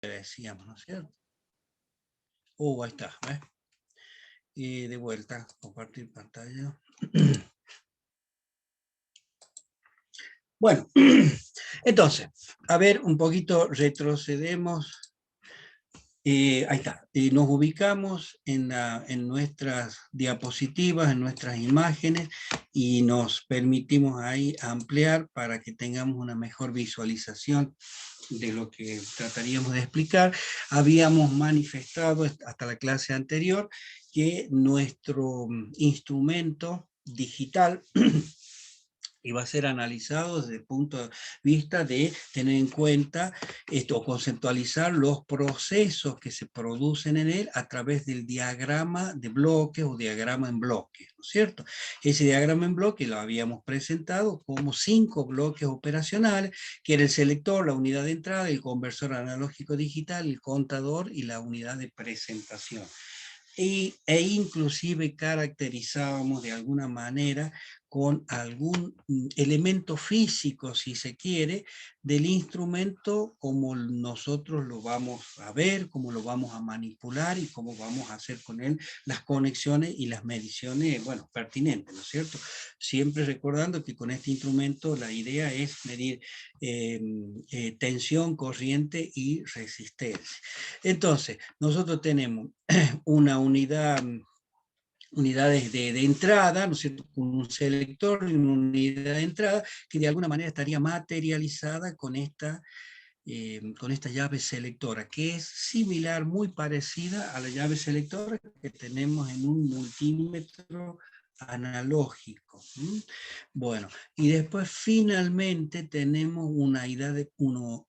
decíamos, ¿no es cierto? Ahí está, ¿ves? Y de vuelta, compartir pantalla. Bueno, entonces, a ver, un poquito retrocedemos. Ahí está, nos ubicamos en nuestras diapositivas, en nuestras imágenes, y nos permitimos ahí ampliar para que tengamos una mejor visualización de lo que trataríamos de explicar. Habíamos manifestado hasta la clase anterior que nuestro instrumento digital iba a ser analizado desde el punto de vista de tener en cuenta esto, conceptualizar los procesos que se producen en él a través del diagrama de bloques o diagrama en bloques, ¿no es cierto? Ese diagrama en bloques lo habíamos presentado como 5 bloques operacionales, que era el selector, la unidad de entrada, el conversor analógico digital, el contador y la unidad de presentación. E inclusive caracterizábamos de alguna manera con algún elemento físico, si se quiere, del instrumento, como nosotros lo vamos a ver, cómo lo vamos a manipular y cómo vamos a hacer con él las conexiones y las mediciones, bueno, pertinentes, ¿no es cierto? Siempre recordando que con este instrumento la idea es medir tensión, corriente y resistencia. Entonces, nosotros tenemos una unidades de entrada, ¿no es cierto?, con un selector y una unidad de entrada que de alguna manera estaría materializada con esta llave selectora, que es similar, muy parecida a la llave selectora que tenemos en un multímetro analógico. Bueno, y después finalmente tenemos una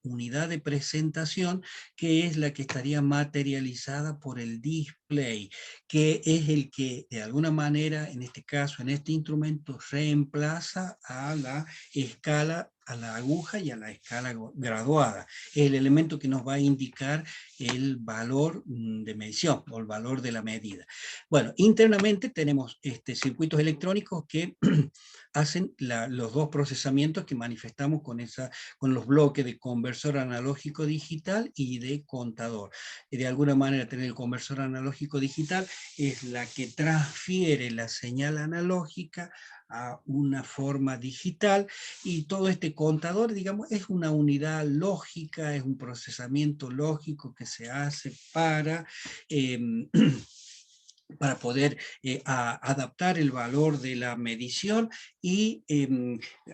unidad de presentación, que es la que estaría materializada por el display, que es el que de alguna manera, en este caso, en este instrumento, reemplaza a la escala, a la aguja y a la escala graduada. Es el elemento que nos va a indicar el valor de medición o el valor de la medida. Bueno, internamente tenemos circuitos electrónicos que hacen los dos procesamientos que manifestamos con los bloques de conversor analógico digital y de contador. De alguna manera, tener el conversor analógico digital es la que transfiere la señal analógica a una forma digital, y todo este contador, digamos, es una unidad lógica, es un procesamiento lógico que se hace para poder adaptar el valor de la medición y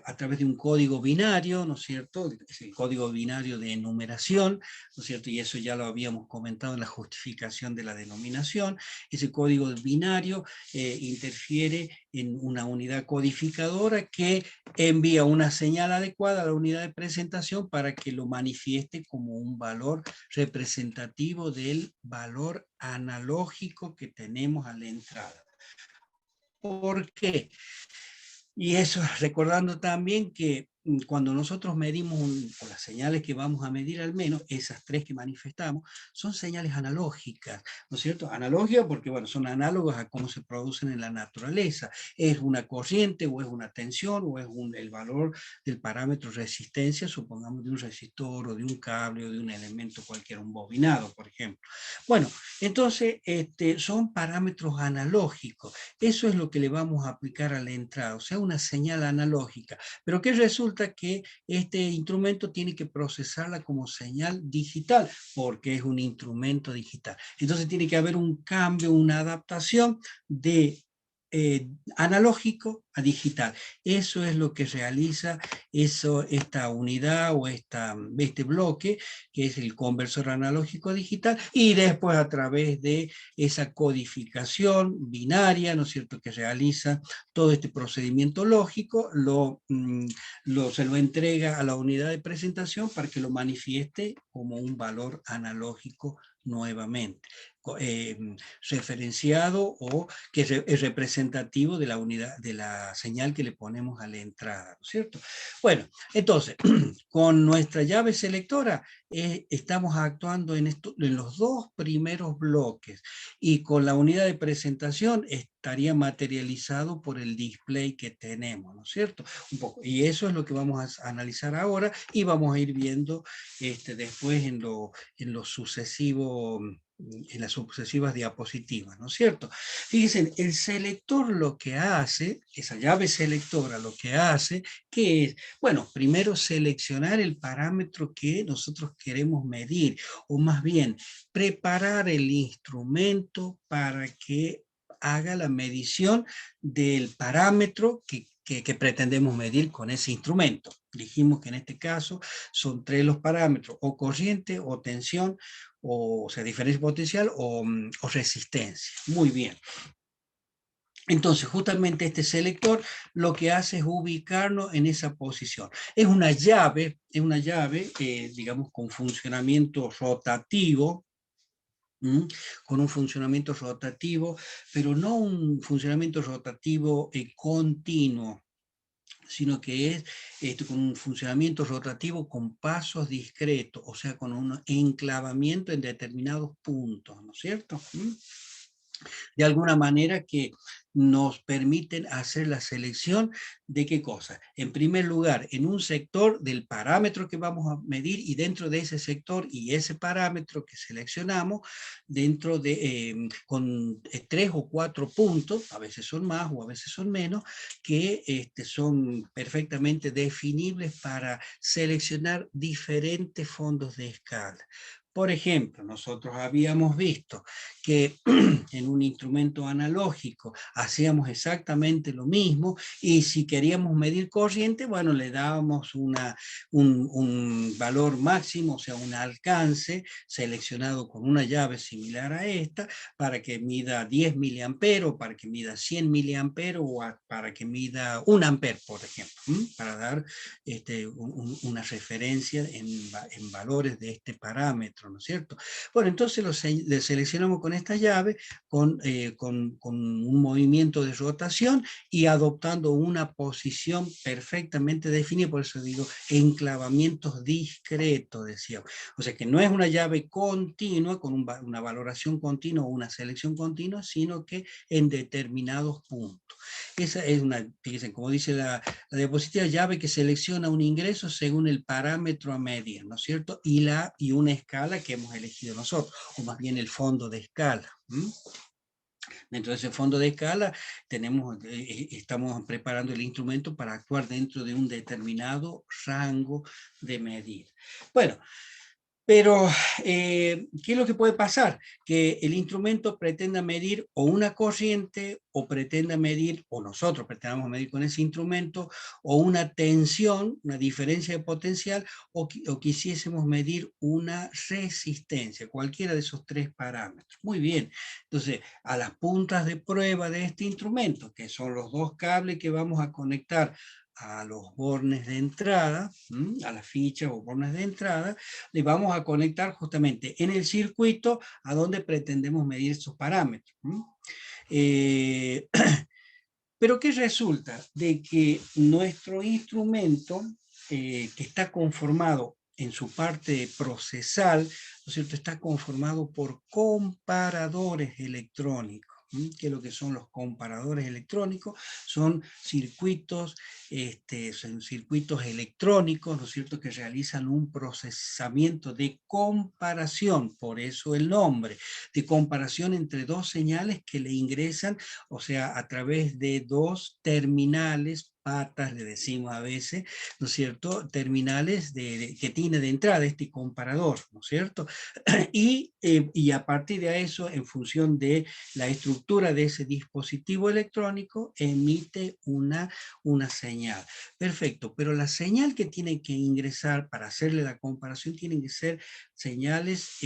a través de un código binario, ¿no es cierto? Es el código binario de enumeración, ¿no es cierto? Y eso ya lo habíamos comentado en la justificación de la denominación. Ese código binario interfiere en una unidad codificadora que envía una señal adecuada a la unidad de presentación para que lo manifieste como un valor representativo del valor analógico que tenemos a la entrada. ¿Por qué? Y eso recordando también que cuando nosotros medimos, o las señales que vamos a medir al menos, esas 3 que manifestamos, son señales analógicas, ¿no es cierto? Analógicas porque, bueno, son análogas a cómo se producen en la naturaleza. Es una corriente, o es una tensión, o es el valor del parámetro resistencia, supongamos de un resistor, o de un cable, o de un elemento cualquiera, un bobinado, por ejemplo. Bueno, entonces son parámetros analógicos. Eso es lo que le vamos a aplicar a la entrada, o sea, una señal analógica. Pero ¿qué resulta? Que este instrumento tiene que procesarla como señal digital, porque es un instrumento digital. Entonces tiene que haber un cambio, una adaptación de analógico a digital. Eso es lo que realiza esta unidad o este bloque, que es el conversor analógico digital, y después a través de esa codificación binaria, ¿no es cierto?, que realiza todo este procedimiento lógico, se lo entrega a la unidad de presentación para que lo manifieste como un valor analógico nuevamente, referenciado, o que es representativo de la unidad la señal que le ponemos a la entrada, ¿no es cierto? Bueno, entonces, con nuestra llave selectora estamos actuando en los dos primeros bloques, y con la unidad de presentación estaría materializado por el display que tenemos, ¿no es cierto? Un poco. Y eso es lo que vamos a analizar ahora, y vamos a ir viendo después en lo sucesivo, en las sucesivas diapositivas, ¿no es cierto? Fíjense, el selector lo que hace, esa llave selectora lo que hace, ¿qué es? Bueno, primero seleccionar el parámetro que nosotros queremos medir, o más bien, preparar el instrumento para que haga la medición del parámetro que pretendemos medir con ese instrumento. Dijimos que en este caso son tres los parámetros: o corriente, o tensión, o sea, diferencia potencial, o resistencia. Muy bien. Entonces, justamente este selector lo que hace es ubicarnos en esa posición. Es una llave, digamos, con funcionamiento rotativo, con un funcionamiento rotativo, pero no un funcionamiento rotativo continuo, sino que es con un funcionamiento rotativo con pasos discretos, o sea, con un enclavamiento en determinados puntos, ¿no es cierto? De alguna manera que nos permiten hacer la selección de qué cosa. En primer lugar, en un sector del parámetro que vamos a medir, y dentro de ese sector y ese parámetro que seleccionamos, dentro de, con 3 o 4 puntos, a veces son más o a veces son menos, que son perfectamente definibles para seleccionar diferentes fondos de escala. Por ejemplo, nosotros habíamos visto que en un instrumento analógico hacíamos exactamente lo mismo, y si queríamos medir corriente, bueno, le dábamos un valor máximo, o sea, un alcance seleccionado con una llave similar a esta, para que mida 10 miliamperes, para que mida 100 miliamperes, o para que mida 1 amper, por ejemplo, para dar una referencia en valores de este parámetro, ¿no es cierto? Bueno, entonces le seleccionamos con esta llave, con un movimiento de rotación, y adoptando una posición perfectamente definida. Por eso digo enclavamientos discretos, decía. O sea que no es una llave continua, con una valoración continua o una selección continua, sino que en determinados puntos. Esa es una, fíjense, como dice la diapositiva, llave que selecciona un ingreso según el parámetro a medir, ¿no es cierto? Y una escala que hemos elegido nosotros, o más bien el fondo de escala. Dentro de ese fondo de escala estamos preparando el instrumento para actuar dentro de un determinado rango de medida. Bueno, pero, ¿qué es lo que puede pasar? Que el instrumento pretenda medir o una corriente, o pretenda medir, o nosotros pretendamos medir con ese instrumento, o una tensión, una diferencia de potencial, o quisiésemos medir una resistencia, cualquiera de esos tres parámetros. Muy bien. Entonces, a las puntas de prueba de este instrumento, que son los dos cables que vamos a conectar a los bornes de entrada, a las fichas o bornes de entrada, le vamos a conectar justamente en el circuito a donde pretendemos medir esos parámetros. Eh, pero ¿qué resulta? De que nuestro instrumento, que está conformado en su parte procesal, ¿no es cierto?, está conformado por comparadores electrónicos. ¿Qué es lo que son los comparadores electrónicos? Son circuitos electrónicos, ¿no es cierto?, que realizan un procesamiento de comparación, por eso el nombre, de comparación entre dos señales que le ingresan, o sea, a través de dos terminales, patas le decimos a veces, ¿no es cierto?, terminales que tiene de entrada este comparador, ¿no es cierto? Y a partir de eso, en función de la estructura de ese dispositivo electrónico, emite una señal. Perfecto, pero la señal que tiene que ingresar para hacerle la comparación tienen que ser señales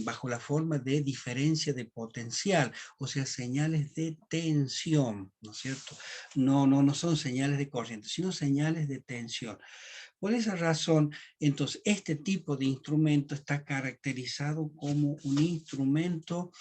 bajo la forma de diferencia de potencial, o sea, señales de tensión, ¿no es cierto? No son señales de corriente, sino señales de tensión. Por esa razón, entonces, este tipo de instrumento está caracterizado como un instrumento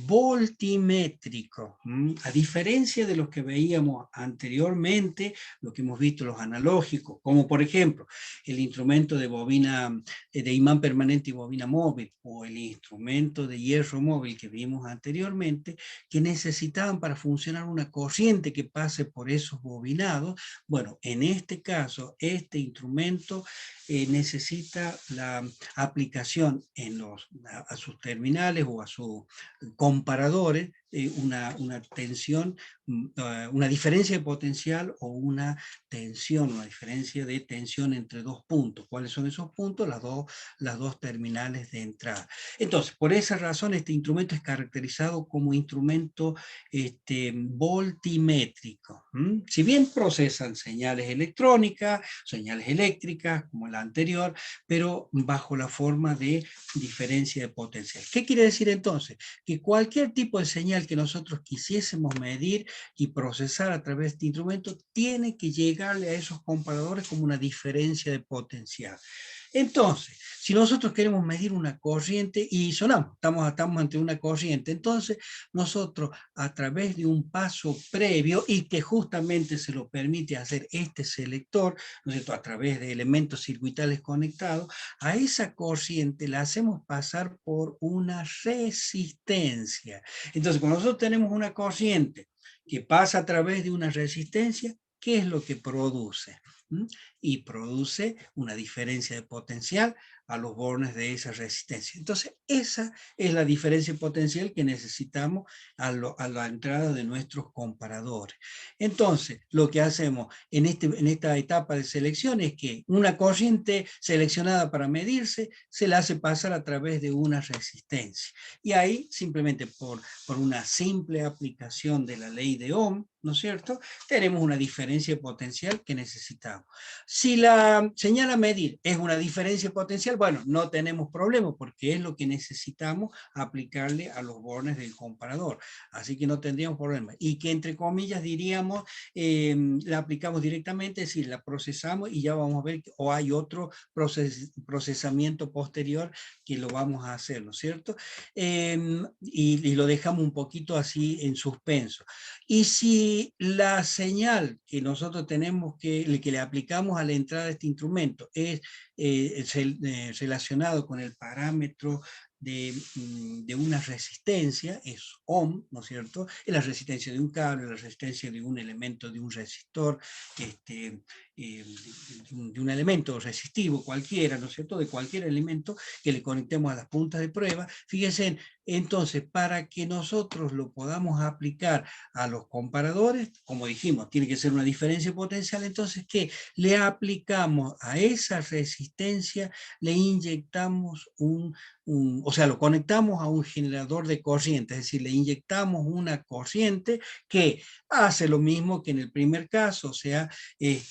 voltimétrico. A diferencia de los que veíamos anteriormente, lo que hemos visto los analógicos, como por ejemplo el instrumento de bobina, de imán permanente y bobina móvil, o el instrumento de hierro móvil que vimos anteriormente, que necesitaban para funcionar una corriente que pase por esos bobinados. Bueno, en este caso, este instrumento necesita la aplicación en a sus terminales o a sus comparadores, una tensión, una diferencia de potencial o una tensión, una diferencia de tensión entre dos puntos. ¿Cuáles son esos puntos? Las dos terminales de entrada. Entonces, por esa razón, este instrumento es caracterizado como instrumento voltimétrico. Si bien procesan señales electrónicas, señales eléctricas, como la anterior, pero bajo la forma de diferencia de potencial. ¿Qué quiere decir entonces? Que cualquier tipo de señal que nosotros quisiésemos medir y procesar a través de este instrumento tiene que llegarle a esos comparadores como una diferencia de potencial. Entonces, si nosotros queremos medir una corriente y sonamos, estamos ante una corriente, entonces nosotros a través de un paso previo y que justamente se lo permite hacer este selector, ¿no es cierto?, a través de elementos circuitales conectados, a esa corriente la hacemos pasar por una resistencia. Entonces, cuando nosotros tenemos una corriente que pasa a través de una resistencia, ¿qué es lo que produce? Y produce una diferencia de potencial a los bornes de esa resistencia. Entonces, esa es la diferencia de potencial que necesitamos a la entrada de nuestros comparadores. Entonces, lo que hacemos en esta etapa de selección es que una corriente seleccionada para medirse se la hace pasar a través de una resistencia. Y ahí, simplemente por una simple aplicación de la ley de Ohm, ¿no es cierto?, tenemos una diferencia de potencial que necesitamos. Si la señal a medir es una diferencia potencial, bueno, no tenemos problema porque es lo que necesitamos aplicarle a los bornes del comparador. Así que no tendríamos problema. Y que entre comillas diríamos, la aplicamos directamente, es decir, la procesamos y ya vamos a ver, o hay otro procesamiento posterior que lo vamos a hacer, ¿no es cierto? Y lo dejamos un poquito así en suspenso. Y si la señal que nosotros tenemos que le aplicamos a la entrada de este instrumento es relacionado con el parámetro de una resistencia, es ohm, ¿no es cierto? Es la resistencia de un cable, la resistencia de un elemento, de un resistor, de un elemento resistivo cualquiera, ¿no es cierto? De cualquier elemento que le conectemos a las puntas de prueba. Fíjense, entonces, para que nosotros lo podamos aplicar a los comparadores, como dijimos, tiene que ser una diferencia potencial, entonces, ¿qué? Le aplicamos a esa resistencia, le inyectamos o sea, lo conectamos a un generador de corriente, es decir, le inyectamos una corriente que hace lo mismo que en el primer caso, o sea,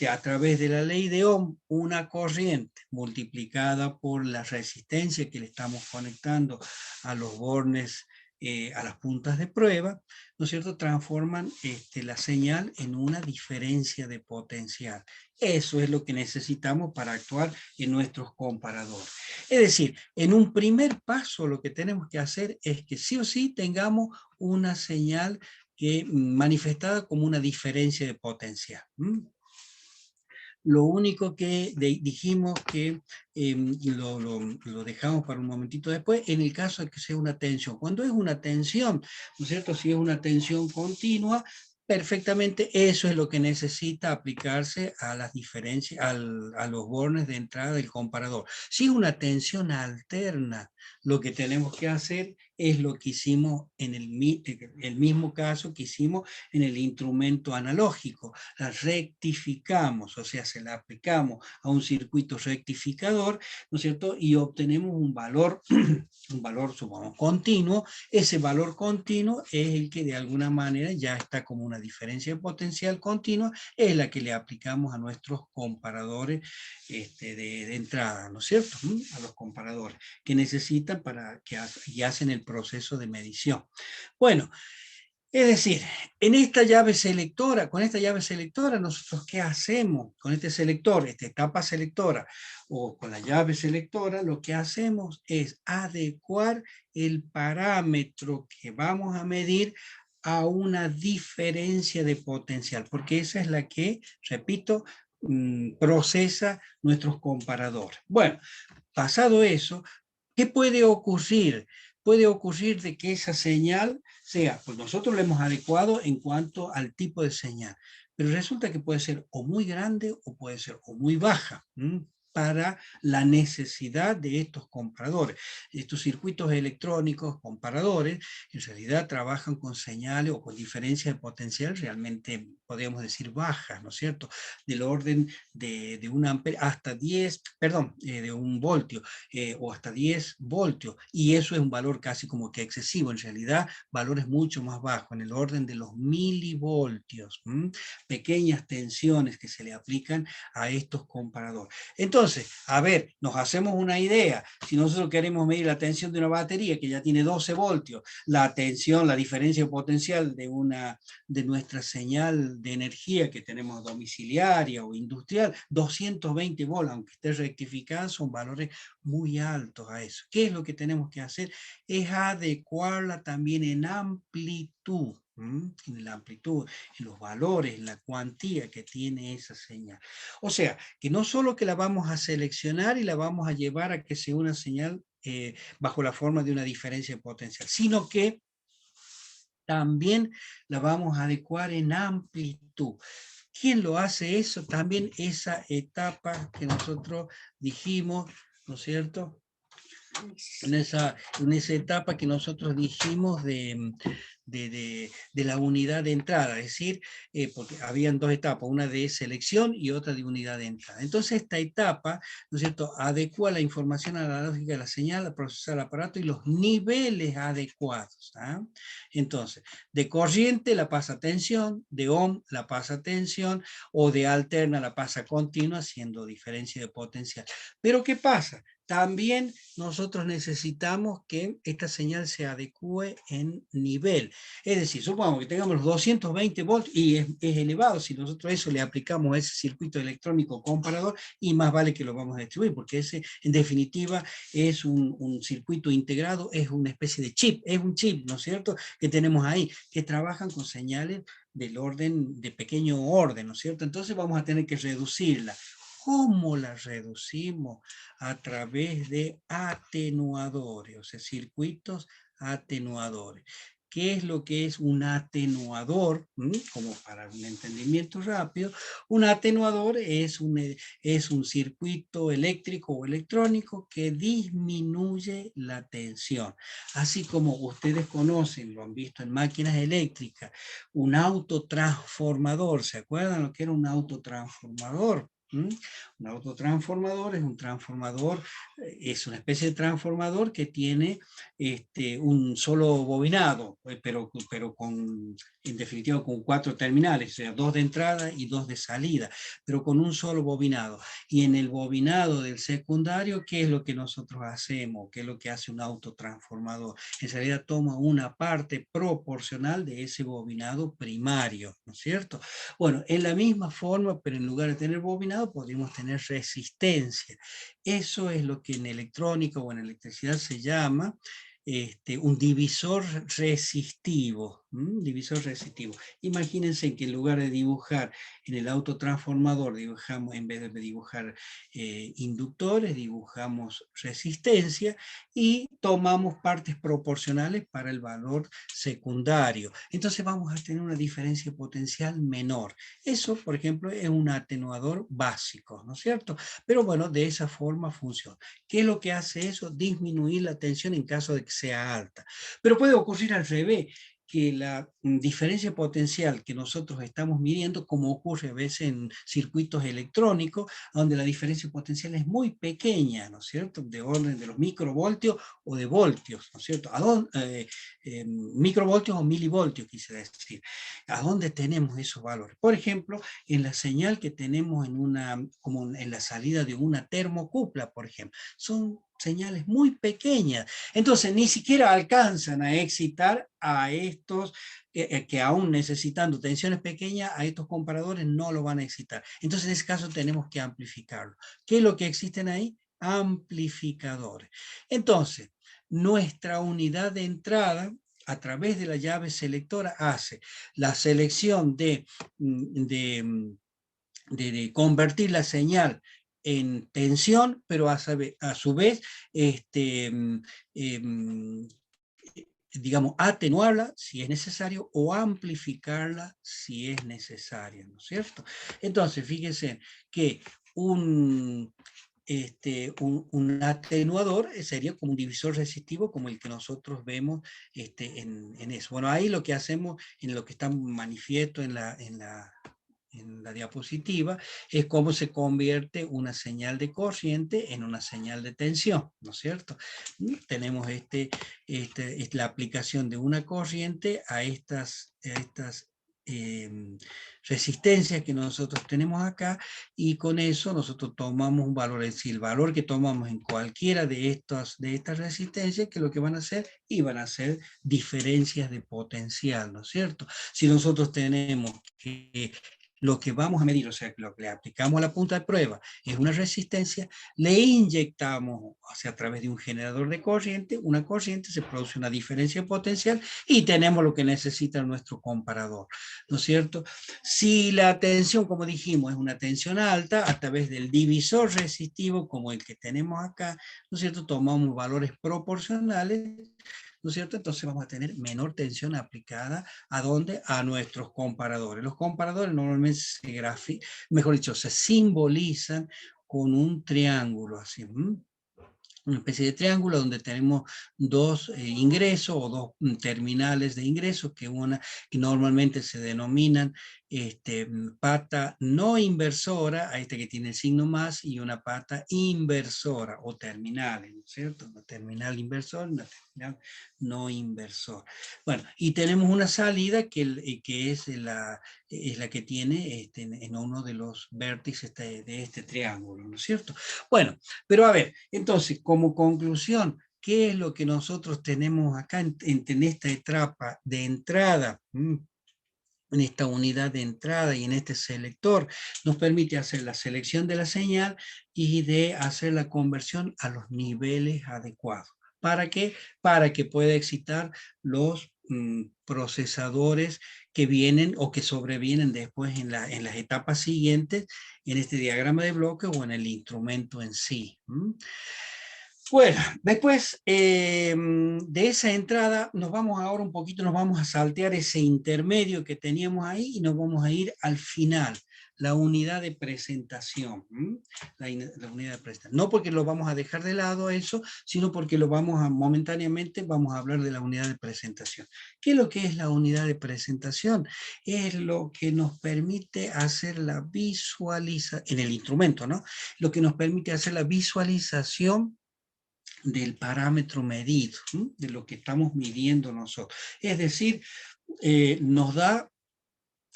a través de la ley de Ohm, una corriente multiplicada por la resistencia que le estamos conectando a los bornes, a las puntas de prueba, ¿no es cierto?, transforman la señal en una diferencia de potencial. Eso es lo que necesitamos para actuar en nuestros comparadores. Es decir, en un primer paso lo que tenemos que hacer es que sí o sí tengamos una señal que manifestada como una diferencia de potencial. Lo único que dijimos que lo dejamos para un momentito después, en el caso de que sea una tensión. Cuando es una tensión, ¿no es cierto? Si es una tensión continua, perfectamente eso es lo que necesita aplicarse a las diferencias, a los bornes de entrada del comparador. Si es una tensión alterna, lo que tenemos que hacer es lo que hicimos en el mismo caso que hicimos en el instrumento analógico. La rectificamos, o sea, se la aplicamos a un circuito rectificador, ¿no es cierto? Y obtenemos un valor, supongamos, continuo. Ese valor continuo es el que de alguna manera ya está como una diferencia de potencial continua, es la que le aplicamos a nuestros comparadores de entrada, ¿no es cierto? A los comparadores que necesitan y hacen el proceso de medición. Bueno, Es decir, en esta llave selectora, con esta llave selectora, nosotros ¿qué hacemos? Con este selector, esta etapa selectora, o con la llave selectora, lo que hacemos es adecuar el parámetro que vamos a medir a una diferencia de potencial, porque esa es la que, repito, procesa nuestros comparadores. Bueno, pasado eso, ¿qué puede ocurrir? Puede ocurrir de que esa señal sea, pues nosotros lo hemos adecuado en cuanto al tipo de señal, pero resulta que puede ser o muy grande o puede ser o muy baja, para la necesidad de estos comparadores. Estos circuitos electrónicos comparadores en realidad trabajan con señales o con diferencias de potencial realmente, podríamos decir, bajas, ¿no es cierto? Del orden de un amperio hasta 10, perdón, de un voltio o hasta 10 voltios, y eso es un valor casi como que excesivo, en realidad valores mucho más bajos, en el orden de los milivoltios, pequeñas tensiones que se le aplican a estos comparadores. Entonces, a ver, nos hacemos una idea, si nosotros queremos medir la tensión de una batería que ya tiene 12 voltios, la tensión, la diferencia potencial de nuestra señal de energía que tenemos domiciliaria o industrial, 220 volts, aunque esté rectificada, son valores muy altos a eso. ¿Qué es lo que tenemos que hacer? Es adecuarla también en amplitud, en la amplitud, en los valores, en la cuantía que tiene esa señal. O sea, que no solo que la vamos a seleccionar y la vamos a llevar a que sea una señal bajo la forma de una diferencia potencial, sino que también la vamos a adecuar en amplitud. ¿Quién lo hace eso? También esa etapa que nosotros dijimos, ¿no es cierto? En esa etapa que nosotros dijimos de la unidad de entrada, es decir, porque habían dos etapas, una de selección y otra de unidad de entrada. Entonces esta etapa, ¿no es cierto?, adecua la información analógica de la señal, a procesar el aparato y los niveles adecuados. ¿Ah? Entonces, de corriente la pasa a tensión, de ohm la pasa a tensión, o de alterna la pasa a continua, haciendo diferencia de potencial. Pero ¿qué pasa? También nosotros necesitamos que esta señal se adecue en nivel. Es decir, supongamos que tengamos los 220 volts y es elevado, si nosotros eso le aplicamos a ese circuito electrónico comparador, y más vale que lo vamos a distribuir, porque ese en definitiva es un circuito integrado, es una especie de chip, es un chip, ¿no es cierto?, que tenemos ahí, que trabajan con señales del orden, de pequeño orden, ¿no es cierto? Entonces vamos a tener que reducirla. ¿Cómo la reducimos? A través de atenuadores, o sea, circuitos atenuadores. ¿Qué es lo que es un atenuador? Como para un entendimiento rápido, un atenuador es un circuito eléctrico o electrónico que disminuye la tensión. Así como ustedes conocen, lo han visto en máquinas eléctricas, un autotransformador. ¿Se acuerdan lo que era un autotransformador? Un autotransformador es un transformador, es una especie de transformador que tiene un solo bobinado, pero en definitiva con 4 terminales, o sea, 2 de entrada y 2 de salida, pero con un solo bobinado. Y en el bobinado del secundario, ¿qué es lo que nosotros hacemos? ¿Qué es lo que hace un autotransformador? En realidad toma una parte proporcional de ese bobinado primario, ¿no es cierto? Bueno, en la misma forma, pero en lugar de tener bobinado, podemos tener resistencia. Eso es lo que en electrónica o en electricidad se llama un divisor resistivo. Divisor resistivo. Imagínense que en lugar de dibujar en el autotransformador, dibujamos, en vez de dibujar inductores, dibujamos resistencia y tomamos partes proporcionales para el valor secundario. Entonces vamos a tener una diferencia potencial menor. Eso, por ejemplo, es un atenuador básico, ¿no es cierto? Pero bueno, de esa forma funciona. ¿Qué es lo que hace eso? Disminuir la tensión en caso de que sea alta. Pero puede ocurrir al revés, que la diferencia potencial que nosotros estamos midiendo, como ocurre a veces en circuitos electrónicos, donde la diferencia potencial es muy pequeña, ¿no es cierto?, de orden de los microvoltios o de voltios, ¿no es cierto?, microvoltios o milivoltios, quise decir. ¿A dónde tenemos esos valores? Por ejemplo, en la señal que tenemos como en la salida de una termocupla, por ejemplo. Son señales muy pequeñas. Entonces, ni siquiera alcanzan a excitar a estos que aún necesitando tensiones pequeñas, a estos comparadores no lo van a excitar. Entonces, en ese caso tenemos que amplificarlo. ¿Qué es lo que existen ahí? Amplificadores. Entonces, nuestra unidad de entrada, a través de la llave selectora, hace la selección de convertir la señal en tensión, pero a su vez, digamos, atenuarla si es necesario o amplificarla si es necesario, ¿no es cierto? Entonces, fíjense que un atenuador sería como un divisor resistivo como el que nosotros vemos en eso. Bueno, ahí lo que hacemos, en lo que está manifiesto en la diapositiva, es cómo se convierte una señal de corriente en una señal de tensión, ¿no es cierto? Tenemos es la aplicación de una corriente a estas resistencias que nosotros tenemos acá, y con eso nosotros tomamos un valor, es decir, el valor que tomamos en cualquiera de estas resistencias, que lo que van a hacer, iban a ser diferencias de potencial, ¿no es cierto? Si nosotros tenemos que lo que vamos a medir, o sea, lo que le aplicamos a la punta de prueba es una resistencia, le inyectamos, o sea, a través de un generador de corriente, una corriente, se produce una diferencia de potencial y tenemos lo que necesita nuestro comparador, ¿no es cierto? Si la tensión, como dijimos, es una tensión alta, a través del divisor resistivo, como el que tenemos acá, ¿no es cierto?, tomamos valores proporcionales, ¿no es cierto? Entonces vamos a tener menor tensión aplicada, ¿a dónde? A nuestros comparadores. Los comparadores normalmente mejor dicho, se simbolizan con un triángulo, así, una especie de triángulo donde tenemos dos ingresos o dos terminales de ingresos, que normalmente se denominan pata no inversora, a que tiene el signo más, y una pata inversora o terminales, ¿no es cierto? Una terminal inversora, una terminal no inversora. Bueno, y tenemos una salida que es la que tiene en uno de los vértices de este triángulo, ¿no es cierto? Bueno, pero a ver, entonces, como conclusión, ¿qué es lo que nosotros tenemos acá en esta etapa de entrada? En esta unidad de entrada y en este selector, nos permite hacer la selección de la señal y de hacer la conversión a los niveles adecuados. ¿Para qué? Para que pueda excitar los procesadores que vienen o que sobrevienen después en las etapas siguientes, en este diagrama de bloque o en el instrumento en sí. Bueno, después de esa entrada nos vamos ahora un poquito, nos vamos a saltear ese intermedio que teníamos ahí y nos vamos a ir al final, la unidad de presentación. La unidad de presentación. No porque lo vamos a dejar de lado eso, sino porque momentáneamente vamos a hablar de la unidad de presentación. ¿Qué es lo que es la unidad de presentación? Es lo que nos permite hacer la visualización, en el instrumento, ¿no? Lo que nos permite hacer la visualización del parámetro medido, de lo que estamos midiendo nosotros. Es decir, nos da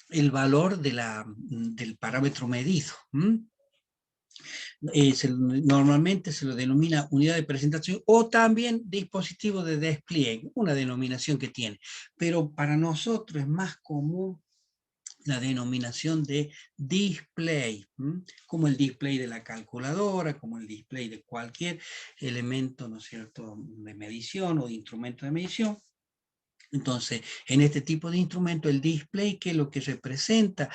el valor del parámetro medido. Normalmente se lo denomina unidad de presentación o también dispositivo de despliegue, una denominación que tiene. Pero para nosotros es más común la denominación de display, como el display de la calculadora, como el display de cualquier elemento, ¿no es cierto?, de medición o de instrumento de medición. Entonces, en este tipo de instrumento, el display, ¿qué es lo que representa?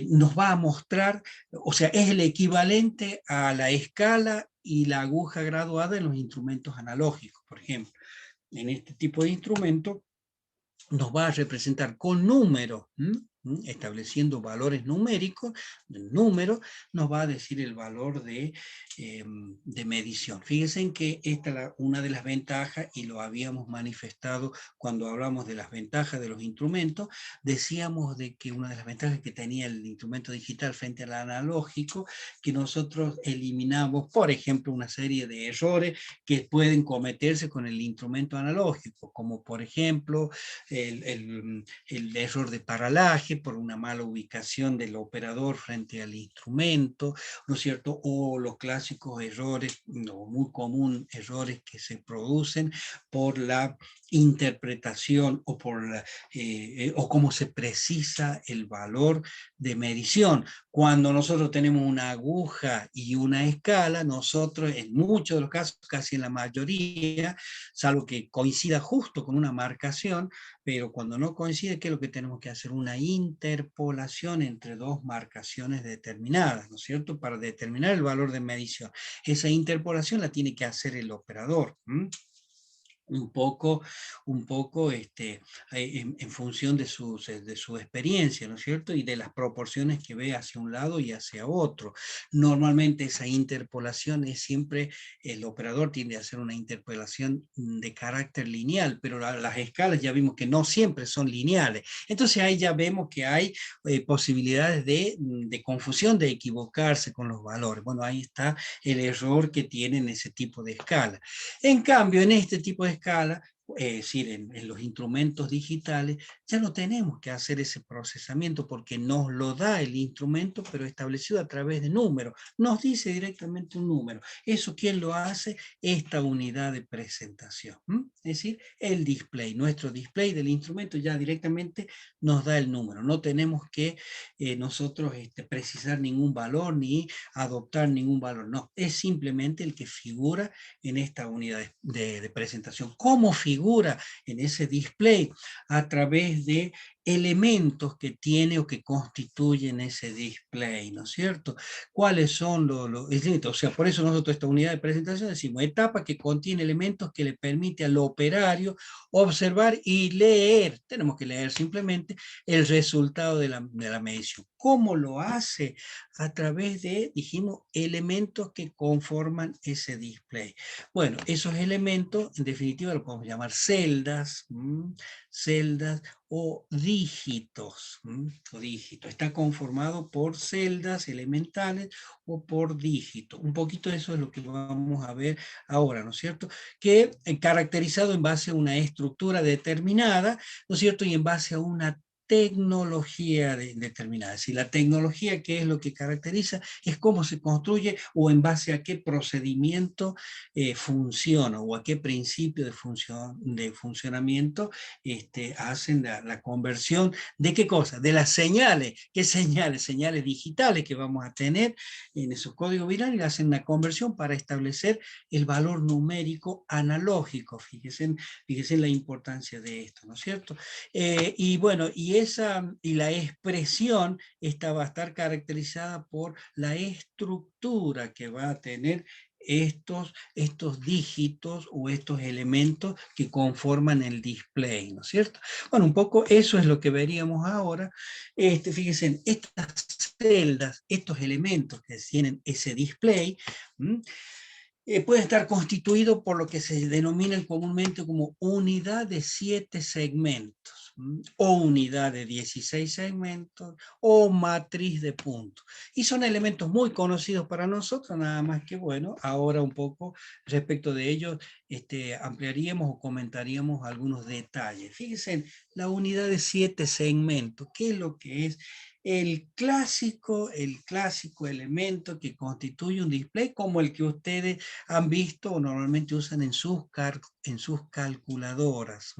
Nos va a mostrar, o sea, es el equivalente a la escala y la aguja graduada en los instrumentos analógicos, por ejemplo. En este tipo de instrumento, nos va a representar con números, estableciendo valores numéricos, el número nos va a decir el valor de medición. Fíjense que esta es una de las ventajas, y lo habíamos manifestado cuando hablamos de las ventajas de los instrumentos. Decíamos de que una de las ventajas que tenía el instrumento digital frente al analógico, que nosotros eliminamos, por ejemplo, una serie de errores que pueden cometerse con el instrumento analógico, como por ejemplo el error de paralaje, erraje por una mala ubicación del operador frente al instrumento, ¿no es cierto? O los clásicos errores, o muy común errores que se producen por la interpretación o por o cómo se precisa el valor de medición. Cuando nosotros tenemos una aguja y una escala, nosotros en muchos de los casos, casi en la mayoría, salvo que coincida justo con una marcación, pero cuando no coincide, ¿qué es lo que tenemos que hacer? Una interpolación entre dos marcaciones determinadas, ¿no es cierto? Para determinar el valor de medición. Esa interpolación la tiene que hacer el operador. Un poco en función de su experiencia, ¿no es cierto? Y de las proporciones que ve hacia un lado y hacia otro. Normalmente esa interpolación es siempre, el operador tiende a hacer una interpolación de carácter lineal, pero las escalas ya vimos que no siempre son lineales. Entonces ahí ya vemos que hay posibilidades de confusión, de equivocarse con los valores. Bueno, ahí está el error que tienen ese tipo de escala. En cambio, en este tipo de escala, es decir, en los instrumentos digitales, ya no tenemos que hacer ese procesamiento porque nos lo da el instrumento, pero establecido a través de números. Nos dice directamente un número. ¿Eso quién lo hace? Esta unidad de presentación. Es decir, el display. Nuestro display del instrumento ya directamente nos da el número. No tenemos que nosotros precisar ningún valor ni adoptar ningún valor. No, es simplemente el que figura en esta unidad de presentación. ¿Cómo figura en ese display? A través de elementos que tiene o que constituyen ese display, ¿no es cierto? ¿Cuáles son los elementos? O sea, por eso nosotros esta unidad de presentación decimos etapa que contiene elementos que le permite al operario observar y leer. Tenemos que leer simplemente el resultado de la medición. ¿Cómo lo hace? A través de, dijimos, elementos que conforman ese display. Bueno, esos elementos, en definitiva, lo podemos llamar celdas, celdas o dígitos, o dígitos. Está conformado por celdas elementales o por dígitos. Un poquito de eso es lo que vamos a ver ahora, ¿no es cierto? Que caracterizado en base a una estructura determinada, ¿no es cierto? Y en base a una tecnología determinada. Si la tecnología, ¿qué es lo que caracteriza? Es cómo se construye o en base a qué procedimiento funciona o a qué principio de funcionamiento hacen la conversión de qué cosa, de las señales. ¿Qué señales? Señales digitales que vamos a tener en esos códigos binarios, hacen una conversión para establecer el valor numérico analógico. Fíjense en la importancia de esto, ¿no es cierto? Y bueno, y la expresión esta va a estar caracterizada por la estructura que va a tener estos dígitos o estos elementos que conforman el display, ¿no es cierto? Bueno, un poco eso es lo que veríamos ahora. Fíjense, estas celdas, estos elementos que tienen ese display, puede estar constituido por lo que se denomina comúnmente como unidad de 7 segmentos, o unidad de 16 segmentos, o matriz de puntos. Y son elementos muy conocidos para nosotros, nada más que bueno, ahora un poco respecto de ellos ampliaríamos o comentaríamos algunos detalles. Fíjense, la unidad de 7 segmentos, ¿qué es lo que es? El clásico elemento que constituye un display como el que ustedes han visto o normalmente usan en sus calculadoras.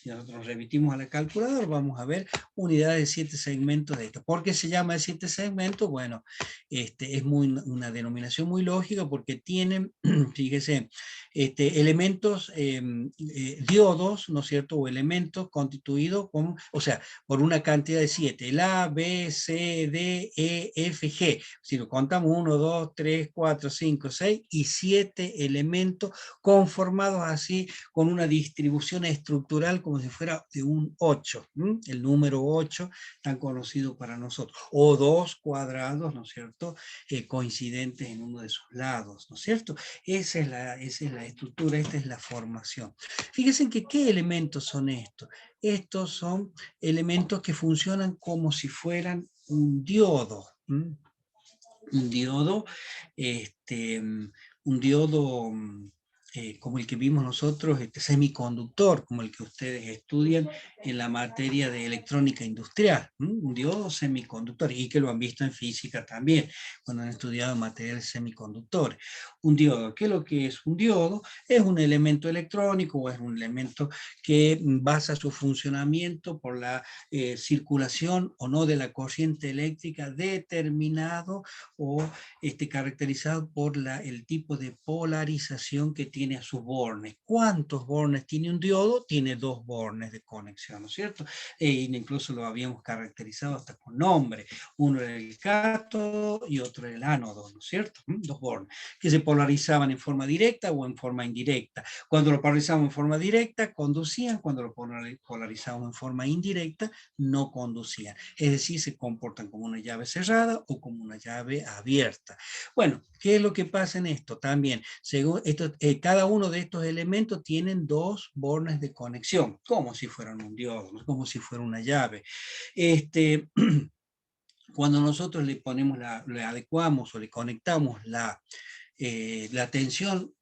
Si nosotros remitimos a la calculadora, vamos a ver unidades de 7 segmentos de esto. ¿Por qué se llama de 7 segmentos? Bueno, es una denominación muy lógica porque tienen, fíjese, elementos diodos, ¿no es cierto? O elementos constituidos con, o sea, por una cantidad de 7, el A, B, C, D, E, F, G. Si lo contamos 1, 2, 3, 4, 5, 6 y 7 elementos conformados así con una distribución estructural como si fuera de un 8, el número 8 tan conocido para nosotros, o dos cuadrados, ¿no es cierto?, coincidentes en uno de sus lados, ¿no es cierto? Esa es la estructura, esta es la formación. Fíjense que ¿qué elementos son estos? Estos son elementos que funcionan como si fueran un diodo. Un diodo, un diodo como el que vimos nosotros, semiconductor, como el que ustedes estudian en la materia de electrónica industrial, un diodo semiconductor, y que lo han visto en física también, cuando han estudiado materiales semiconductores. Un diodo, ¿qué es lo que es un diodo? Es un elemento electrónico o es un elemento que basa su funcionamiento por la circulación o no de la corriente eléctrica determinado o caracterizado por el tipo de polarización que tiene a sus bornes. ¿Cuántos bornes tiene un diodo? Tiene dos bornes de conexión, ¿no es cierto? Incluso lo habíamos caracterizado hasta con nombre. Uno era el cátodo y otro era el ánodo, ¿no es cierto? Dos bornes que se polarizaban en forma directa o en forma indirecta. Cuando lo polarizaban en forma directa, conducían. Cuando lo polarizaban en forma indirecta, no conducían. Es decir, se comportan como una llave cerrada o como una llave abierta. Bueno, ¿qué es lo que pasa en esto? También, según esto, cada uno de estos elementos tienen dos bornes de conexión, como si fueran un diodo, como si fuera una llave. Cuando nosotros le ponemos le adecuamos o le conectamos la tensión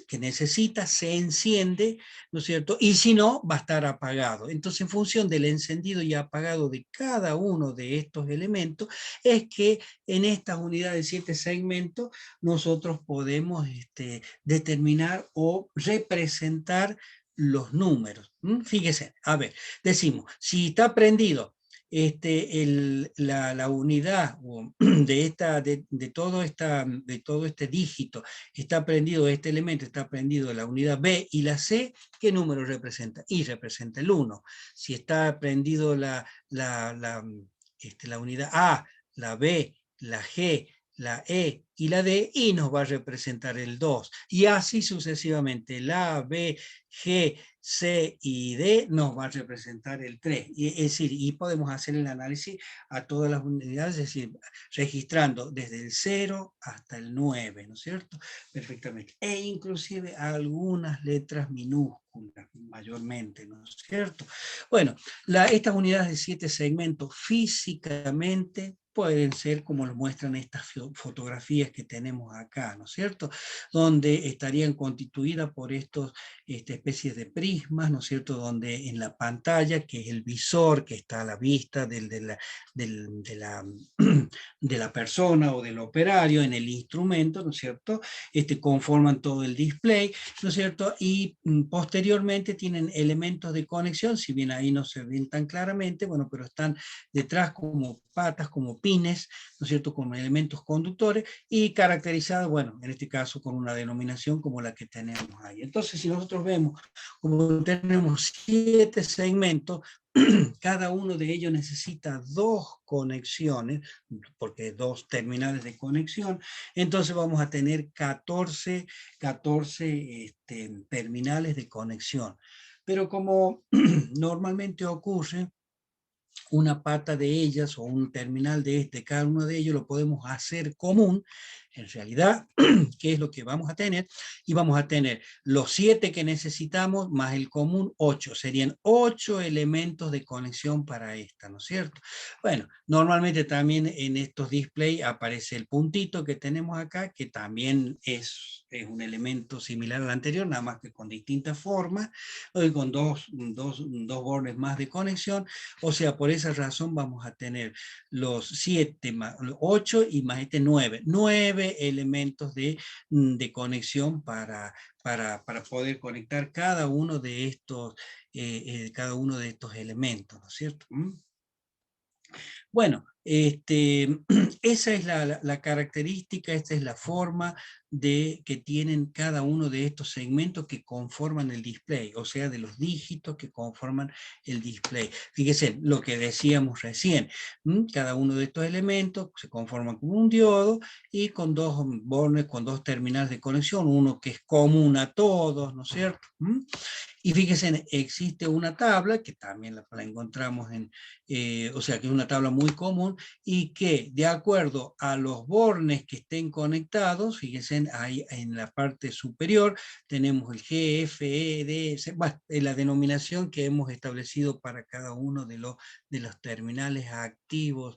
que necesita, se enciende, ¿no es cierto? Y si no, va a estar apagado. Entonces, en función del encendido y apagado de cada uno de estos elementos, es que en estas unidades de 7 segmentos nosotros podemos determinar o representar los números. Fíjese, a ver, decimos, si está prendido la unidad de todo este dígito está prendido, este elemento está prendido la unidad B y la C, ¿qué número representa? Y representa el 1. Si está prendido la unidad A, la B, la G, la E y la D, y nos va a representar el 2. Y así sucesivamente, la B, G, C y D nos va a representar el 3. Es decir, y podemos hacer el análisis a todas las unidades, es decir, registrando desde el 0 hasta el 9, ¿no es cierto? Perfectamente. E inclusive algunas letras minúsculas, mayormente, ¿no es cierto? Bueno, estas unidades de 7 segmentos físicamente pueden ser como lo muestran estas fotografías que tenemos acá, ¿no es cierto? Donde estarían constituidas por especies de prismas, ¿no es cierto? Donde en la pantalla, que es el visor que está a la vista de la persona o del operario en el instrumento, ¿no es cierto? Conforman todo el display, ¿no es cierto? Y posteriormente tienen elementos de conexión, si bien ahí no se ven tan claramente, bueno, pero están detrás como patas, como pines, ¿no es cierto?, con elementos conductores y caracterizados, bueno, en este caso con una denominación como la que tenemos ahí. Entonces, si nosotros vemos como tenemos 7 segmentos, cada uno de ellos necesita dos conexiones, porque dos terminales de conexión, entonces vamos a tener 14 terminales de conexión. Pero como normalmente ocurre, una pata de ellas o un terminal de cada uno de ellos lo podemos hacer común, en realidad, ¿qué es lo que vamos a tener? Y vamos a tener los 7 que necesitamos más el común 8, serían 8 elementos de conexión para esta, ¿no es cierto? Bueno, normalmente también en estos displays aparece el puntito que tenemos acá, que también es un elemento similar al anterior, nada más que con distintas formas, con dos bordes más de conexión. O sea, por esa razón vamos a tener los 7, 8 y más 9 elementos de conexión para poder conectar cada uno de estos elementos, ¿no es cierto? Bueno, esa es la característica, esta es la forma que tienen cada uno de estos segmentos que conforman el display, o sea, de los dígitos que conforman el display. Fíjense lo que decíamos recién, cada uno de estos elementos se conforman como un diodo y con dos bornes, con dos terminales de conexión, uno que es común a todos, ¿no es cierto? Y fíjense, existe una tabla que también la encontramos o sea, que es una tabla muy común y que de acuerdo a los bornes que estén conectados, fíjense, ahí en la parte superior tenemos el G, F, E, D, C, bueno, la denominación que hemos establecido para cada uno de los terminales activos,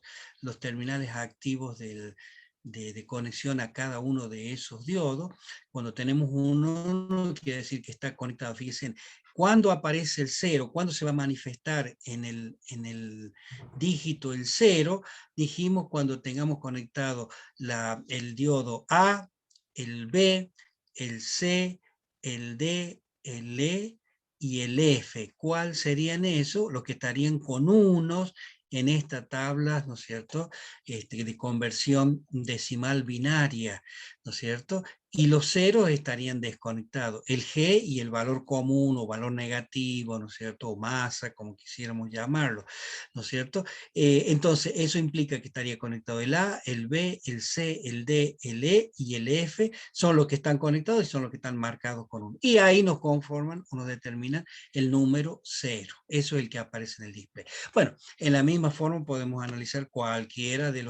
de conexión a cada uno de esos diodos. Cuando tenemos uno, quiere decir que está conectado. Fíjense, ¿cuándo aparece el 0? ¿Cuándo se va a manifestar en el dígito el 0? Dijimos cuando tengamos conectado el diodo A, el B, el C, el D, el E y el F. ¿Cuál serían esos? Los que estarían con unos en esta tabla, ¿no es cierto?, de conversión decimal binaria, ¿no es cierto? Y los ceros estarían desconectados. El G y el valor común o valor negativo, ¿no es cierto?, o masa, como quisiéramos llamarlo, ¿no es cierto? Entonces, eso implica que estaría conectado el A, el B, el C, el D, el E y el F, son los que están conectados y son los que están marcados con uno. Y ahí nos conforman o nos determinan el número 0. Eso es el que aparece en el display. Bueno, en la misma forma podemos analizar cualquiera de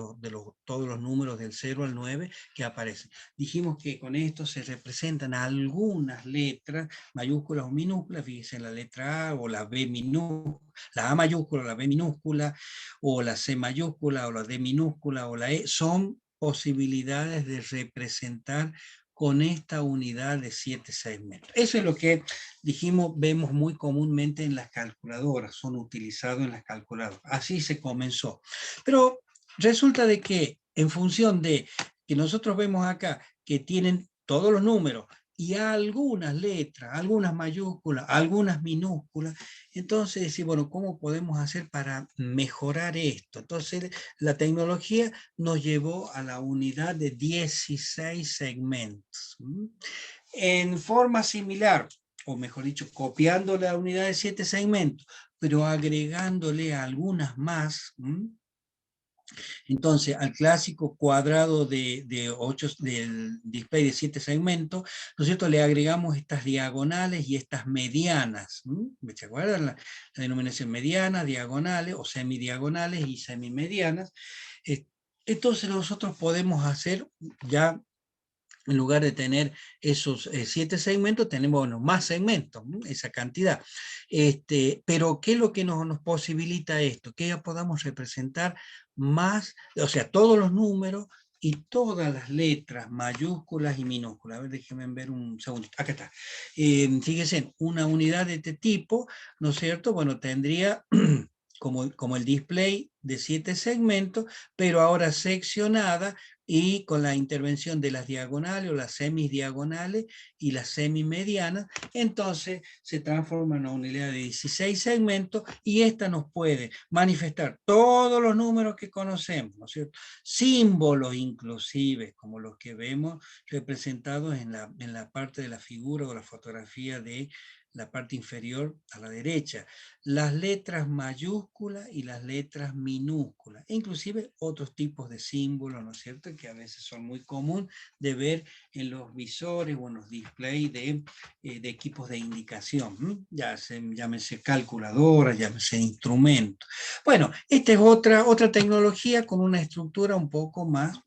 todos los números del 0 al 9 que aparecen. Dijimos que con esto se representan algunas letras, mayúsculas o minúsculas. Fíjense, la letra A o la B minúscula, la A mayúscula, la B minúscula, o la C mayúscula, o la D minúscula, o la E, son posibilidades de representar con esta unidad de 7 segmentos. Eso es lo que dijimos, vemos muy comúnmente en las calculadoras, son utilizados en las calculadoras. Así se comenzó. Pero resulta de que en función de que nosotros vemos acá que tienen todos los números y algunas letras, algunas mayúsculas, algunas minúsculas, entonces decir, bueno, ¿cómo podemos hacer para mejorar esto? Entonces la tecnología nos llevó a la unidad de 16 segmentos. En forma similar, o mejor dicho, copiando la unidad de 7 segmentos, pero agregándole algunas más. Entonces, al clásico cuadrado del display de 7 segmentos, ¿no es cierto?, le agregamos estas diagonales y estas medianas. ¿Se acuerdan? La denominación mediana, diagonales o semidiagonales y semimedianas. Entonces nosotros podemos hacer ya, en lugar de tener esos 7 segmentos, tenemos, bueno, más segmentos, esa cantidad. Pero ¿qué es lo que nos posibilita esto? Que ya podamos representar más, o sea, todos los números y todas las letras, mayúsculas y minúsculas. A ver, déjenme ver un segundito. Acá está. Fíjense, una unidad de este tipo, ¿no es cierto? Bueno, tendría como el display de 7 segmentos, pero ahora seccionada y con la intervención de las diagonales o las semidiagonales y las semimedianas, entonces se transforma en una unidad de 16 segmentos y esta nos puede manifestar todos los números que conocemos, ¿no es cierto? Símbolos inclusive, como los que vemos representados en la parte de la figura o la fotografía de la parte inferior a la derecha, las letras mayúsculas y las letras minúsculas, e inclusive otros tipos de símbolos, ¿no es cierto?, que a veces son muy común de ver en los visores o en los displays de equipos de indicación, llámese calculadora, llámese instrumento. Bueno, esta es otra tecnología con una estructura un poco más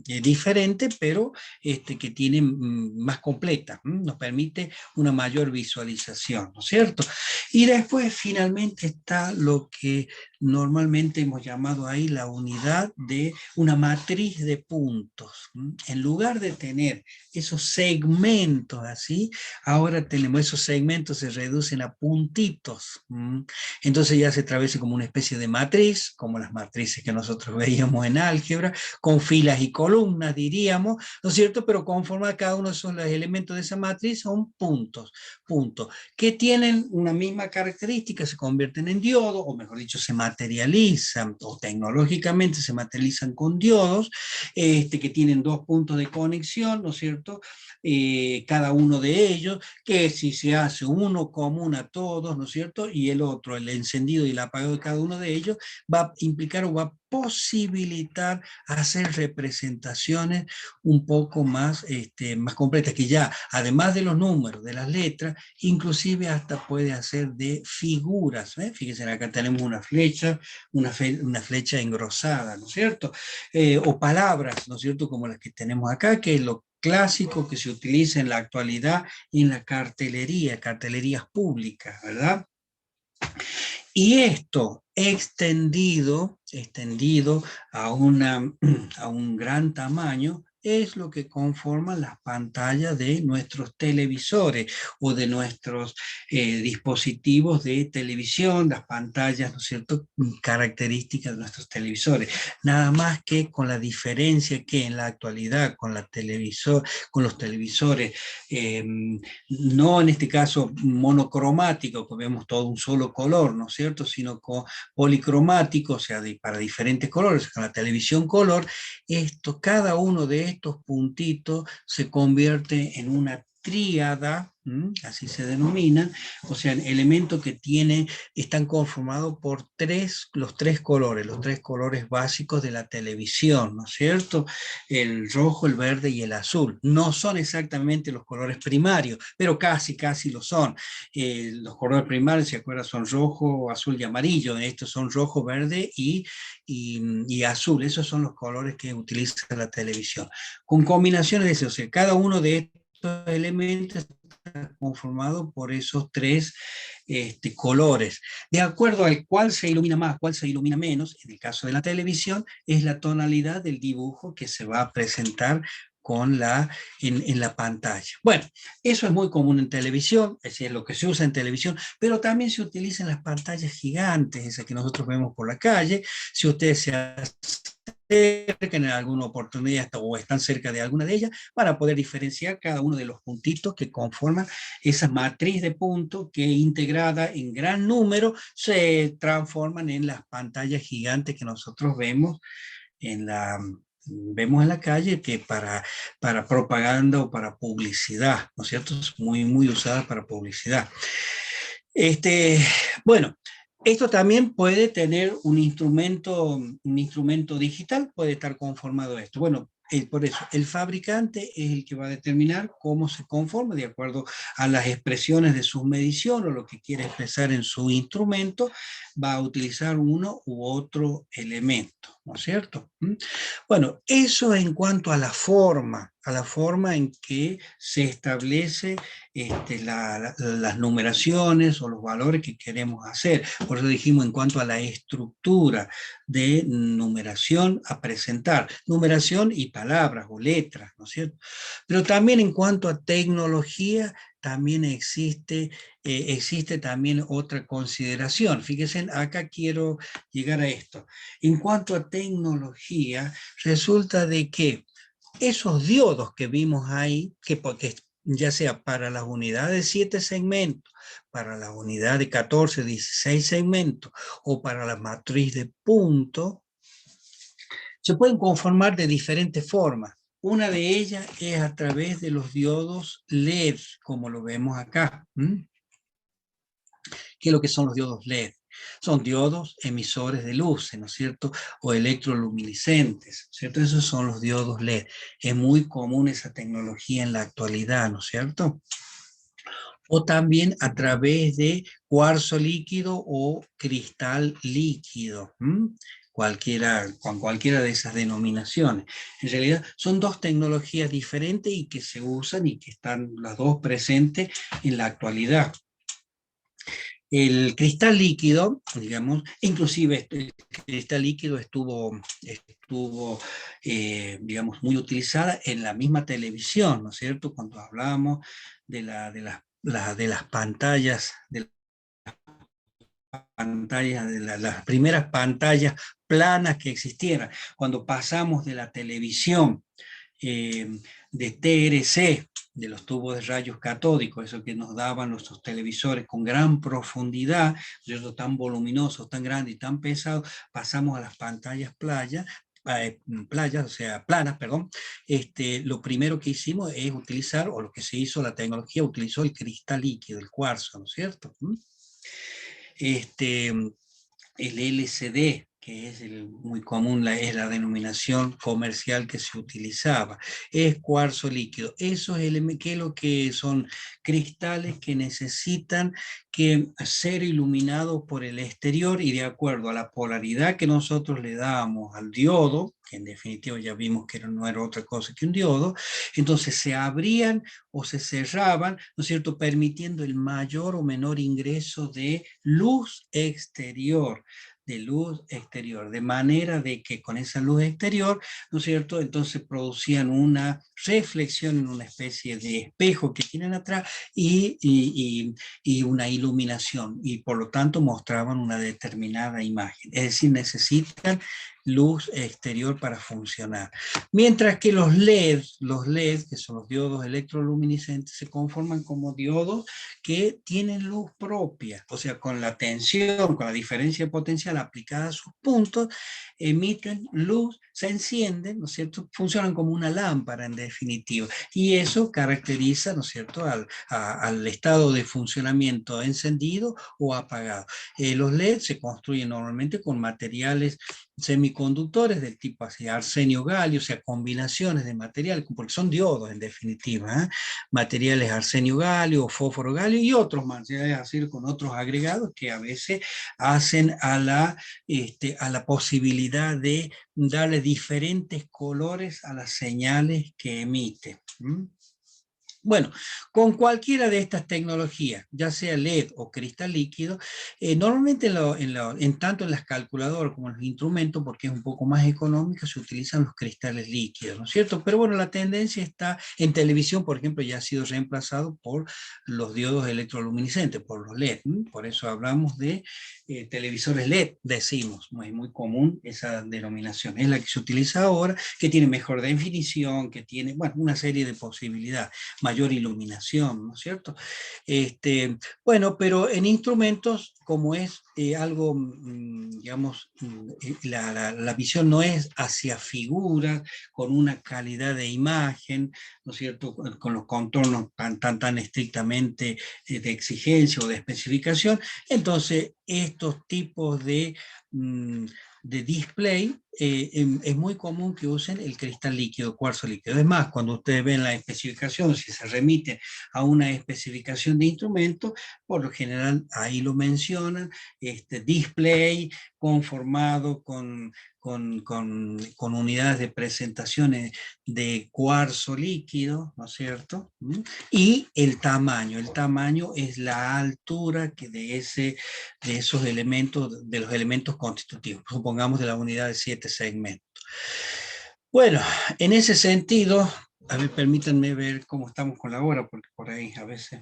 diferente, pero que tiene más completa, nos permite una mayor visualización, ¿no es cierto? Y después finalmente está lo que normalmente hemos llamado ahí la unidad de una matriz de puntos. En lugar de tener esos segmentos así, ahora tenemos esos segmentos, se reducen a puntitos. Entonces ya se atraviesa como una especie de matriz, como las matrices que nosotros veíamos en álgebra, con filas y columnas, diríamos, ¿no es cierto? Pero conforme a cada uno de esos elementos de esa matriz son puntos, que tienen una misma característica, se convierten en diodos, o mejor dicho, se materializan, o tecnológicamente se materializan con diodos, que tienen 2 puntos de conexión, ¿no es cierto? Cada uno de ellos, que si se hace uno común a todos, ¿no es cierto?, y el otro, el encendido y el apagado de cada uno de ellos, va a implicar o va a posibilitar hacer representaciones un poco más completas, que ya, además de los números, de las letras, inclusive hasta puede hacer de figuras. Fíjense, acá tenemos una flecha engrosada, ¿no es cierto? O palabras, ¿no es cierto?, como las que tenemos acá, que es lo clásico que se utiliza en la actualidad en la cartelerías públicas, ¿verdad? Y esto extendido a un gran tamaño, es lo que conforman las pantallas de nuestros televisores o de nuestros dispositivos de televisión, las pantallas, ¿no es cierto?, características de nuestros televisores. Nada más que con la diferencia que en la actualidad con los televisores, no en este caso monocromático, que vemos todo un solo color, ¿no es cierto?, sino con policromático, o sea, para diferentes colores, con la televisión color, cada uno de estos puntitos se convierte en una tríada, así se denomina, o sea, elementos que están conformados por los tres colores básicos de la televisión, ¿no es cierto? El rojo, el verde y el azul. No son exactamente los colores primarios, pero casi lo son. Los colores primarios, ¿se acuerdan? Son rojo, azul y amarillo. Estos son rojo, verde y azul. Esos son los colores que utiliza la televisión. Con combinaciones de esos, o sea, cada uno de estos elementos está conformado por esos tres colores. De acuerdo al cual se ilumina más, cuál se ilumina menos, en el caso de la televisión, es la tonalidad del dibujo que se va a presentar en la pantalla. Bueno, eso es muy común en televisión, es decir, lo que se usa en televisión, pero también se utiliza en las pantallas gigantes, esas que nosotros vemos por la calle. Si ustedes se acercan en alguna oportunidad o están cerca de alguna de ellas, para poder diferenciar cada uno de los puntitos que conforman esa matriz de puntos que integrada en gran número se transforman en las pantallas gigantes que nosotros vemos en la calle, que para propaganda o para publicidad, ¿no es cierto? Es muy usada para publicidad. Bueno, esto también puede tener un instrumento digital, puede estar conformado a esto. Bueno, por eso, el fabricante es el que va a determinar cómo se conforma de acuerdo a las expresiones de su medición o lo que quiere expresar en su instrumento, va a utilizar uno u otro elemento, ¿no es cierto? Bueno, eso en cuanto a la forma en que se establece las numeraciones o los valores que queremos hacer. Por eso dijimos en cuanto a la estructura de numeración a presentar, numeración y palabras o letras, ¿no es cierto? Pero también en cuanto a tecnología, también existe también otra consideración. Fíjense, acá quiero llegar a esto. En cuanto a tecnología, resulta de que esos diodos que vimos ahí, porque ya sea para las unidades de 7 segmentos, para la unidad de 14, 16 segmentos o para la matriz de punto, se pueden conformar de diferentes formas. Una de ellas es a través de los diodos LED, como lo vemos acá. ¿Qué es lo que son los diodos LED? Son diodos emisores de luces, ¿no es cierto? O electroluminiscentes, ¿cierto? Esos son los diodos LED. Es muy común esa tecnología en la actualidad, ¿no es cierto? O también a través de cuarzo líquido o cristal líquido. Con cualquiera de esas denominaciones. En realidad son dos tecnologías diferentes y que se usan y que están las dos presentes en la actualidad. El cristal líquido, digamos, inclusive el cristal líquido estuvo digamos, muy utilizada en la misma televisión, ¿no es cierto? Cuando hablábamos de las pantallas, las primeras pantallas planas que existieran, cuando pasamos de la televisión de TRC, de los tubos de rayos catódicos, eso que nos daban nuestros televisores con gran profundidad, ¿cierto? Tan voluminosos, tan grandes y tan pesados, pasamos a las pantallas playas, o sea, planas, perdón. Lo primero que hicimos es utilizar, o lo que se hizo, la tecnología utilizó el cristal líquido, el cuarzo, ¿no es cierto? El LCD, que es muy común, es la denominación comercial que se utilizaba, es cuarzo líquido. Esos elementos, lo que son cristales que necesitan ser iluminados por el exterior y de acuerdo a la polaridad que nosotros le damos al diodo, que en definitiva ya vimos que no era otra cosa que un diodo, entonces se abrían o se cerraban, ¿no es cierto?, permitiendo el mayor o menor ingreso de luz exterior, de manera de que con esa luz exterior, ¿no es cierto?, entonces producían una reflexión en una especie de espejo que tienen atrás y una iluminación, y por lo tanto mostraban una determinada imagen. Es decir, necesitan luz exterior para funcionar. Mientras que los LED, que son los diodos electroluminiscentes, se conforman como diodos que tienen luz propia, o sea, con la tensión, con la diferencia de potencial aplicada a sus puntos, emiten luz, se encienden, ¿no es cierto? Funcionan como una lámpara en definitiva, y eso caracteriza, ¿no es cierto?, al estado de funcionamiento encendido o apagado. Los LED se construyen normalmente con materiales semiconductores del tipo así, arsenio-galio, o sea, combinaciones de materiales, porque son diodos en definitiva, materiales arsenio-galio o fósforo-galio y otros materiales así con otros agregados que a veces hacen a la posibilidad de darle diferentes colores a las señales que emite. Bueno, con cualquiera de estas tecnologías, ya sea LED o cristal líquido, normalmente tanto en las calculadoras como en los instrumentos, porque es un poco más económico, se utilizan los cristales líquidos, ¿no es cierto? Pero bueno, la tendencia está en televisión, por ejemplo, ya ha sido reemplazado por los diodos electroluminiscentes, por los LED. Por eso hablamos de televisores LED, decimos, es muy común esa denominación. Es la que se utiliza ahora, que tiene mejor definición, que tiene, bueno, una serie de posibilidades, mayor iluminación, ¿no es cierto? Bueno, pero en instrumentos, como es algo, digamos, la visión no es hacia figuras, con una calidad de imagen, ¿no es cierto?, con los contornos tan estrictamente de exigencia o de especificación, entonces estos tipos de display, es muy común que usen el cristal líquido, cuarzo líquido. Es más, cuando ustedes ven la especificación, si se remite a una especificación de instrumento, por lo general ahí lo mencionan, display conformado con unidades de presentaciones de cuarzo líquido, ¿no es cierto? Y el tamaño es la altura de esos elementos, de los elementos constitutivos, supongamos de la unidad de 7 segmentos. Bueno, en ese sentido, a ver, permítanme ver cómo estamos con la hora, porque por ahí a veces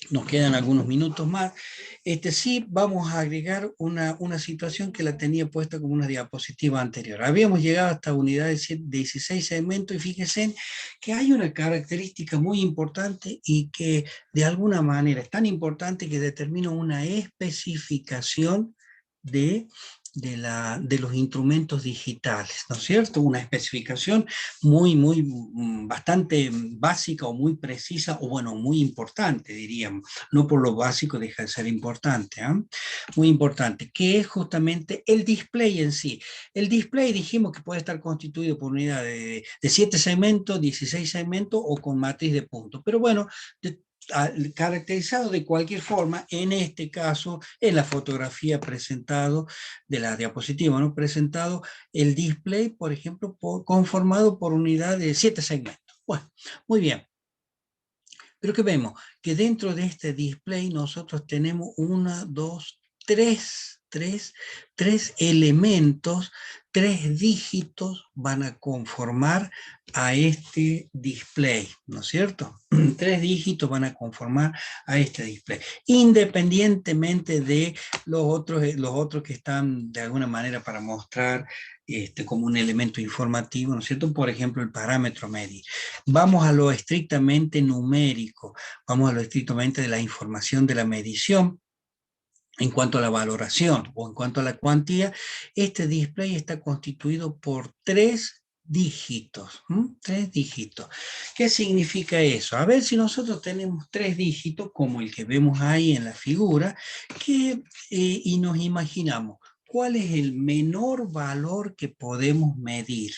nos quedan algunos minutos más. Sí, vamos a agregar una situación que la tenía puesta como una diapositiva anterior. Habíamos llegado hasta unidades de 16 segmentos y fíjense que hay una característica muy importante y que de alguna manera es tan importante que determina una especificación de los instrumentos digitales, ¿no es cierto? Una especificación bastante básica o muy precisa, o bueno, muy importante, diríamos. No por lo básico deja de ser importante, ¿eh? Muy importante, que es justamente el display en sí. El display dijimos que puede estar constituido por unidad de 7 segmentos, 16 segmentos o con matriz de puntos. Pero bueno, caracterizado de cualquier forma, en este caso, en la fotografía presentado de la diapositiva, ¿no? Presentado el display, por ejemplo, conformado por unidad de 7 segmentos. Bueno, muy bien. Pero ¿qué vemos? Que dentro de este display nosotros tenemos tres elementos, 3 dígitos van a conformar a este display, ¿no es cierto? 3 dígitos van a conformar a este display, independientemente de los otros que están de alguna manera para mostrar como un elemento informativo, ¿no es cierto? Por ejemplo, el parámetro medio. Vamos a lo estrictamente numérico, vamos a lo estrictamente de la información de la medición. En cuanto a la valoración o en cuanto a la cuantía, este display está constituido por 3 dígitos. 3 dígitos. ¿Qué significa eso? A ver si nosotros tenemos 3 dígitos, como el que vemos ahí en la figura, y nos imaginamos, ¿cuál es el menor valor que podemos medir?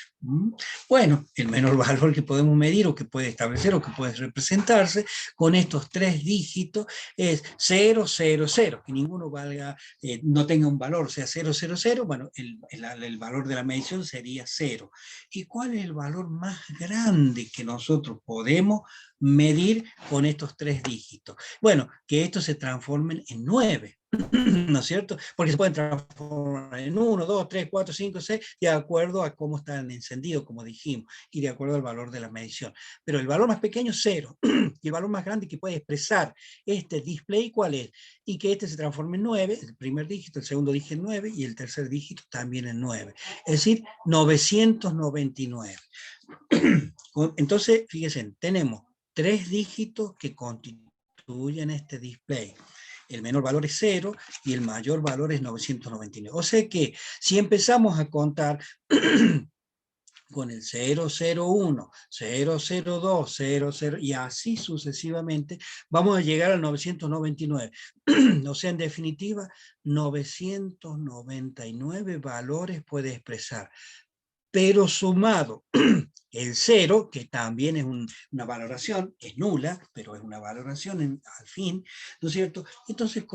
Bueno, el menor valor que podemos medir o que puede establecer o que puede representarse con estos 3 dígitos es 0, 0, 0, que ninguno valga, no tenga un valor, sea 0, 0, 0, bueno, el valor de la medición sería 0. ¿Y cuál es el valor más grande que nosotros podemos medir con estos 3 dígitos? Bueno, que estos se transformen en 9. ¿No es cierto? Porque se pueden transformar en 1, 2, 3, 4, 5, 6, de acuerdo a cómo están encendidos, como dijimos, y de acuerdo al valor de la medición. Pero el valor más pequeño es 0, y el valor más grande que puede expresar este display, ¿cuál es? Y que este se transforme en 9, el primer dígito, el segundo dígito en 9, y el tercer dígito también en 9. Es decir, 999. Entonces, fíjense, tenemos 3 dígitos que constituyen este display. El menor valor es 0 y el mayor valor es 999. O sea que si empezamos a contar con el 001, 002, 00 y así sucesivamente, vamos a llegar al 999. O sea, en definitiva, 999 valores puede expresar. Pero sumado el 0, que también es una valoración, es nula, pero es una valoración al fin, ¿no es cierto? Entonces,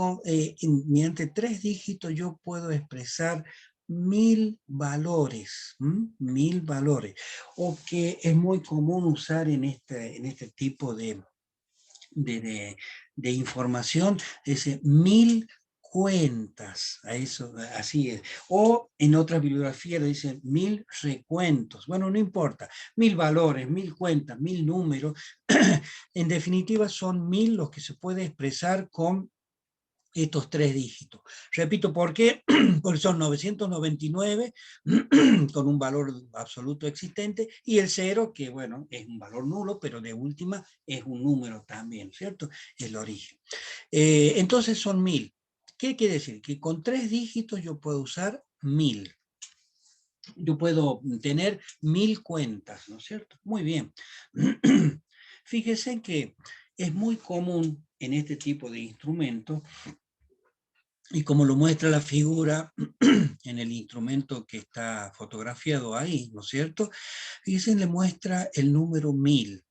mediante 3 dígitos yo puedo expresar 1000 valores, 1000 valores, o que es muy común usar en este tipo de información, ese 1000 cuentas, a eso, así es. O en otra bibliografía le dicen 1000 recuentos. Bueno, no importa, 1000 valores, 1000 cuentas, 1000 números. En definitiva, son 1000 los que se puede expresar con estos 3 dígitos. Repito, ¿por qué? Porque son 999 con un valor absoluto existente y el 0, que bueno, es un valor nulo, pero de última es un número también, ¿cierto? El origen. Entonces son 1000. ¿Qué quiere decir? Que con 3 dígitos yo puedo usar 1000. Yo puedo tener 1000 cuentas, ¿no es cierto? Muy bien. Fíjese que es muy común en este tipo de instrumentos, y como lo muestra la figura en el instrumento que está fotografiado ahí, ¿no es cierto? Fíjense, le muestra el número 1000.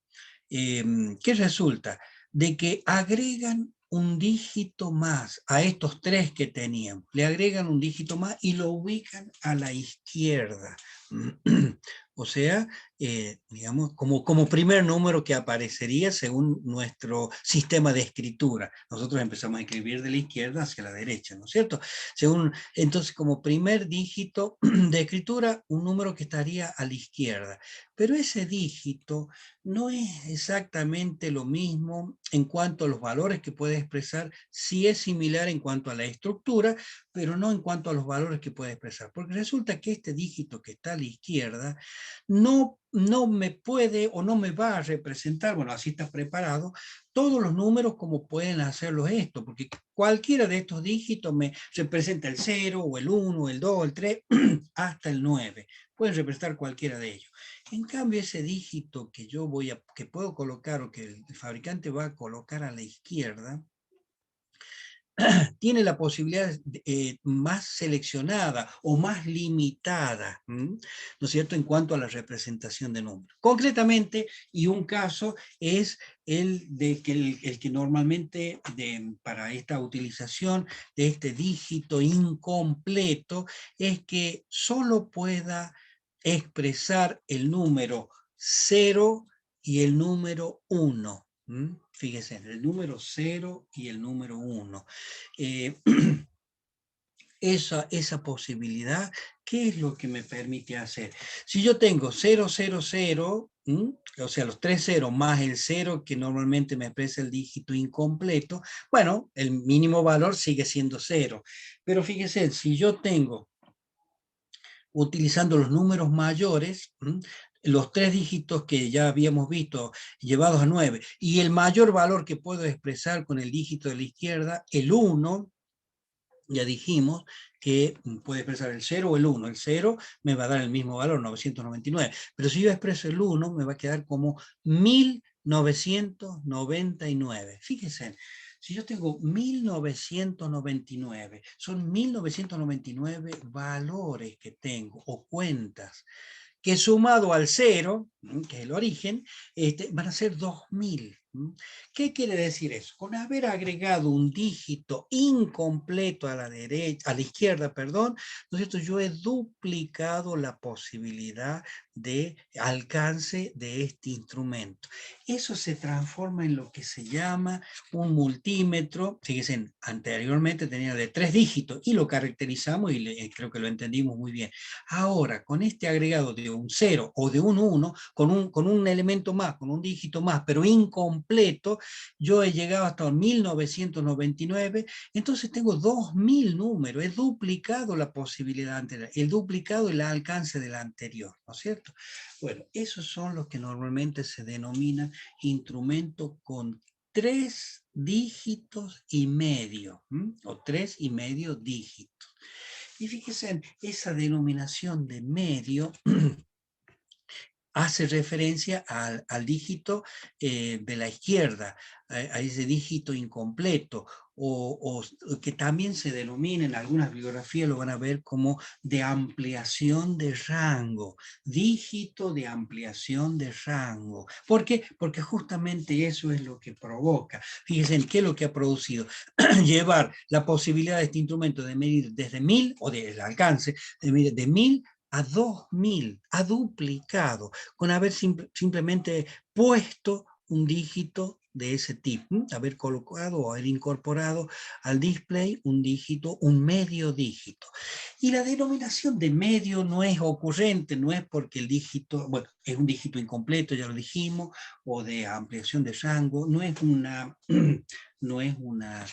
¿Qué resulta? De que agregan un dígito más a estos 3 que teníamos. Le agregan un dígito más y lo ubican a la izquierda. O sea, digamos, como primer número que aparecería según nuestro sistema de escritura. Nosotros empezamos a escribir de la izquierda hacia la derecha, ¿no es cierto? Entonces, como primer dígito de escritura, un número que estaría a la izquierda. Pero ese dígito no es exactamente lo mismo en cuanto a los valores que puede expresar, sí es similar en cuanto a la estructura, pero no en cuanto a los valores que puede expresar. Porque resulta que este dígito que está a la izquierda no me puede o no me va a representar, bueno, así está preparado, todos los números como pueden hacerlo esto, porque cualquiera de estos dígitos me representa el 0 o el 1, el 2, el 3, hasta el 9. Pueden representar cualquiera de ellos. En cambio, ese dígito que puedo colocar o que el fabricante va a colocar a la izquierda, tiene la posibilidad más seleccionada o más limitada, ¿no es cierto?, en cuanto a la representación de números. Concretamente, y un caso es el que normalmente para esta utilización de este dígito incompleto es que solo pueda expresar el número 0 y el número 1. Fíjese, el número 0 y el número 1. Esa posibilidad, ¿qué es lo que me permite hacer? Si yo tengo 0, 0, 0, o sea, los 3 ceros más el 0 que normalmente me expresa el dígito incompleto, bueno, el mínimo valor sigue siendo 0. Pero fíjese, si yo tengo, utilizando los números mayores, los 3 dígitos que ya habíamos visto llevados a 9, y el mayor valor que puedo expresar con el dígito de la izquierda, el 1, ya dijimos que puede expresar el 0 o el 1. El 0 me va a dar el mismo valor, 999. Pero si yo expreso el 1, me va a quedar como 1999. Fíjense, si yo tengo 1999, son 1999 valores que tengo o cuentas, que sumado al 0, que es el origen, van a ser 2000. ¿Qué quiere decir eso? Con haber agregado un dígito incompleto a la derecha, a la izquierda, perdón, ¿no es cierto? Yo he duplicado la posibilidad de alcance de este instrumento. Eso se transforma en lo que se llama un multímetro. Fíjense, anteriormente tenía de 3 dígitos y lo caracterizamos y creo que lo entendimos muy bien. Ahora, con este agregado de un 0 o de un 1, con un elemento más, con un dígito más, pero incompleto, yo he llegado hasta 1999, entonces tengo 2000 números, he duplicado la posibilidad anterior, he duplicado el alcance del anterior, ¿no es cierto? Bueno, esos son los que normalmente se denominan instrumentos con 3 dígitos y medio, o 3,5 dígitos. Y fíjense, esa denominación de medio hace referencia al dígito de la izquierda, a ese dígito incompleto, o que también se denomina en algunas bibliografías, lo van a ver como de ampliación de rango, dígito de ampliación de rango. ¿Por qué? Porque justamente eso es lo que provoca. Fíjense en qué es lo que ha producido. Llevar la posibilidad de este instrumento de medir desde 1000, o del alcance, de medir de 1000 a 2000, ha duplicado, con haber simplemente puesto un dígito de ese tipo, haber colocado o haber incorporado al display un dígito, un medio dígito. Y la denominación de medio no es ocurrente, no es porque el dígito, bueno, es un dígito incompleto, ya lo dijimos, o de ampliación de rango, no es una, no es una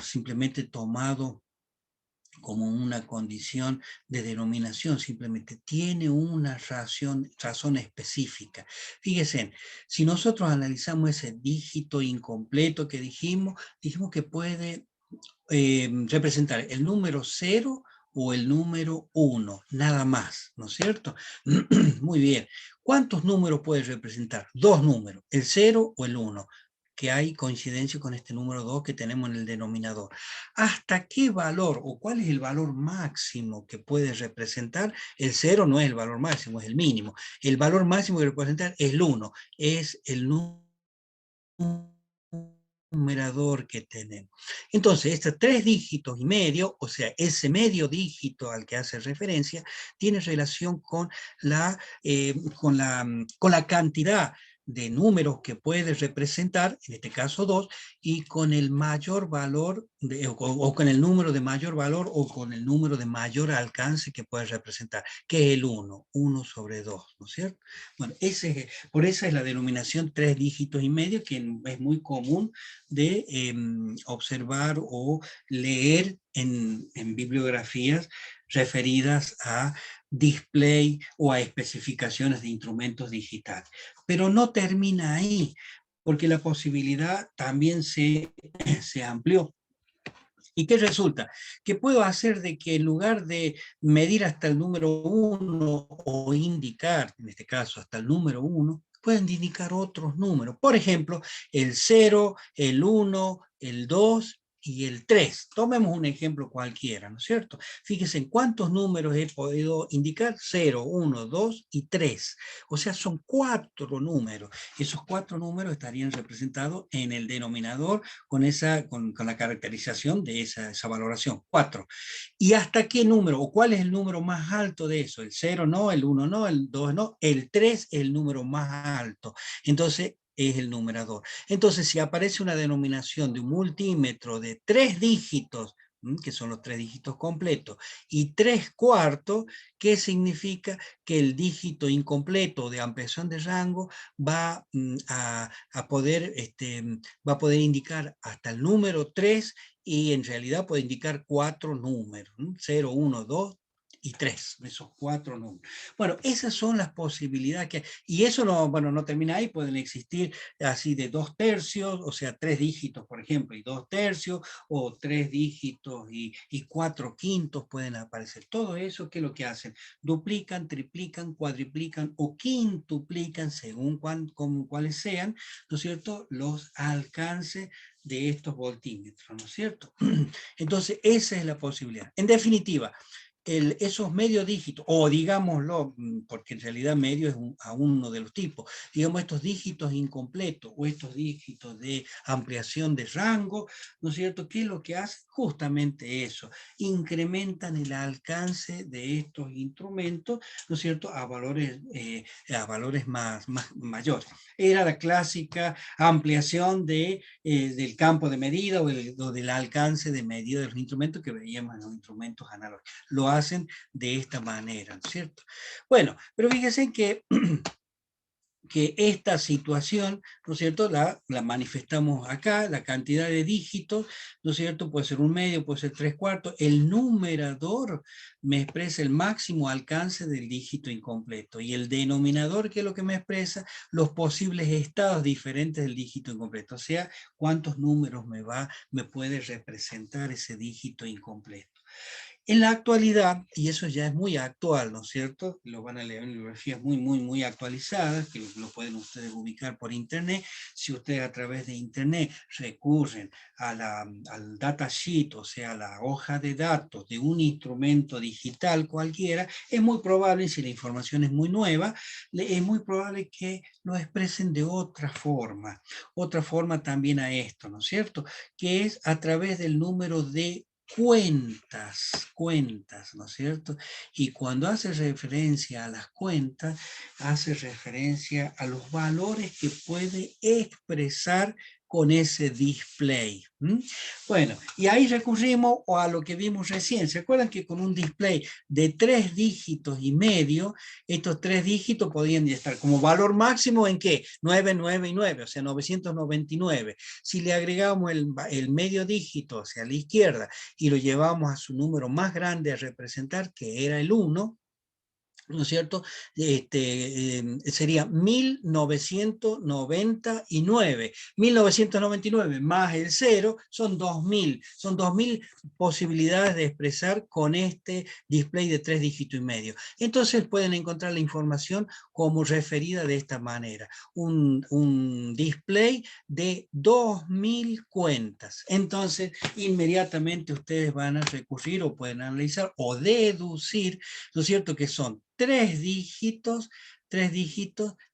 simplemente tomado como una condición de denominación, simplemente tiene una razón específica. Fíjense, si nosotros analizamos ese dígito incompleto que dijimos que puede representar el número 0 o el número 1, nada más, ¿no es cierto? Muy bien. ¿Cuántos números puede representar? 2 números, el 0 o el 1, que hay coincidencia con este número 2 que tenemos en el denominador. ¿Hasta qué valor o cuál es el valor máximo que puede representar? El 0 no es el valor máximo, es el mínimo. El valor máximo que representar es el 1, es el numerador que tenemos. Entonces, estos 3 dígitos y medio, o sea, ese medio dígito al que hace referencia, tiene relación con la cantidad de números que puede representar, en este caso 2, y con el mayor valor, o con el número de mayor valor, o con el número de mayor alcance que puede representar, que es el 1 sobre 2, ¿no es cierto? Bueno, por esa es la denominación 3 dígitos y medio, que es muy común de observar o leer en bibliografías referidas a display o a especificaciones de instrumentos digitales. Pero no termina ahí, porque la posibilidad también se amplió. ¿Y qué resulta? Que puedo hacer de que en lugar de medir hasta el número 1 o indicar, en este caso, hasta el número 1, pueden indicar otros números. Por ejemplo, el 0, el 1, el 2 y el 3. Tomemos un ejemplo cualquiera, ¿no es cierto? Fíjense en cuántos números he podido indicar: 0, 1, 2 y 3. O sea, son 4 números. Esos 4 números estarían representados en el denominador con la caracterización de esa valoración, 4. ¿Y hasta qué número, o cuál es el número más alto de eso? El 0 no, el 1 no, el 2 no, el 3 es el número más alto. Entonces, es el numerador. Entonces, si aparece una denominación de un multímetro de 3 dígitos, que son los 3 dígitos completos, y 3/4, ¿qué significa? Que el dígito incompleto de ampliación de rango va a poder, va a poder indicar hasta el número 3, y en realidad puede indicar 4 números, 0, 1, 2 y 3, esos 4 números. Bueno, esas son las posibilidades que hay. Y eso no, bueno, no termina ahí, pueden existir así de 2/3, o sea, 3 dígitos, por ejemplo, y 2/3, o 3 dígitos y 4/5 pueden aparecer. Todo eso, ¿qué es lo que hacen? Duplican, triplican, cuadriplican o quintuplican, según cuáles sean, ¿no es cierto?, los alcances de estos voltímetros, ¿no es cierto? Entonces, esa es la posibilidad. En definitiva, esos medio dígitos, o digámoslo, porque en realidad medio es a uno de los tipos, digamos estos dígitos incompletos o estos dígitos de ampliación de rango, ¿no es cierto? ¿Qué es lo que hace? Justamente eso, incrementan el alcance de estos instrumentos, ¿no es cierto?, a valores más mayores. Era la clásica ampliación del campo de medida o del alcance de medida de los instrumentos que veíamos en los instrumentos analógicos. Lo hacen de esta manera, ¿no es cierto? Bueno, pero fíjense que esta situación, ¿no es cierto?, la manifestamos acá, la cantidad de dígitos, ¿no es cierto?, puede ser 1/2, puede ser 3/4, el numerador me expresa el máximo alcance del dígito incompleto, y el denominador, que es lo que me expresa los posibles estados diferentes del dígito incompleto, o sea, cuántos números me puede representar ese dígito incompleto. En la actualidad, y eso ya es muy actual, ¿no es cierto? Lo van a leer en bibliografías muy actualizadas, que lo pueden ustedes ubicar por internet. Si ustedes a través de internet recurren al datasheet, o sea, la hoja de datos de un instrumento digital cualquiera, es muy probable, si la información es muy nueva, es muy probable que lo expresen de otra forma también a esto, ¿no es cierto? Que es a través del número de cuentas, ¿no es cierto? Y cuando hace referencia a las cuentas, hace referencia a los valores que puede expresar con ese display. Bueno, y ahí recurrimos a lo que vimos recién. ¿Se acuerdan que con un display de 3 dígitos y medio, estos 3 dígitos podían estar como valor máximo en qué? 9, 9 y 9, o sea, 999. Si le agregamos el medio dígito hacia la izquierda y lo llevamos a su número más grande a representar, que era el 1, ¿no es cierto? Sería 1999. 1999 más el 0 son 2000. Son 2000 posibilidades de expresar con este display de 3 dígitos y medio. Entonces pueden encontrar la información como referida de esta manera. Un display de 2000 cuentas. Entonces, inmediatamente ustedes van a recurrir o pueden analizar o deducir, ¿no es cierto?, que son 3 dígitos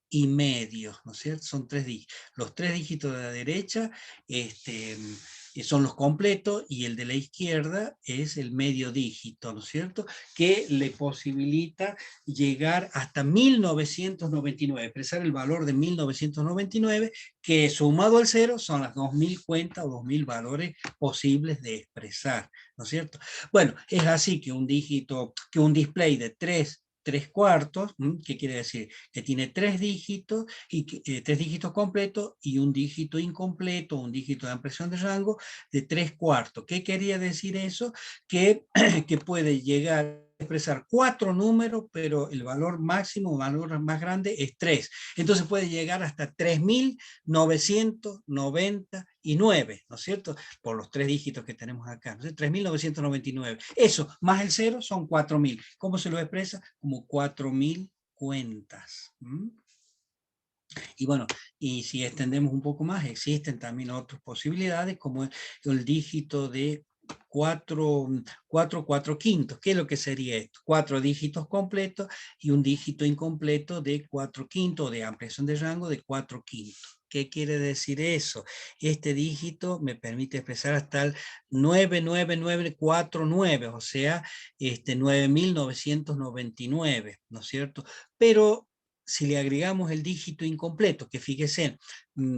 y medio, ¿no es cierto? Son 3 dígitos. Los 3 dígitos de la derecha son los completos, y el de la izquierda es el medio dígito, ¿no es cierto?, que le posibilita llegar hasta 1999, expresar el valor de 1999, que sumado al 0 son las 2000 cuentas o 2000 valores posibles de expresar, ¿no es cierto? Bueno, es así que un display de 3/4, ¿qué quiere decir? Que tiene 3 dígitos, y 3 dígitos completos y un dígito incompleto, un dígito de ampliación de rango de 3/4. ¿Qué quería decir eso? Que, que puede llegar a expresar 4 números, pero el valor máximo, el valor más grande es 3. Entonces puede llegar hasta 3999, ¿no es cierto? Por los 3 dígitos que tenemos acá. ¿No? 3999. Eso, más el 0 son 4000. ¿Cómo se lo expresa? Como 4000 cuentas. Y bueno, y si extendemos un poco más, existen también otras posibilidades, como el dígito de 4/4. ¿Qué es lo que sería esto? 4 dígitos completos y un dígito incompleto de 4/5, de ampliación de rango de 4/5. ¿Qué quiere decir eso? Este dígito me permite expresar hasta el 99949, o sea, 9999, ¿no es cierto? Pero si le agregamos el dígito incompleto, que fíjese,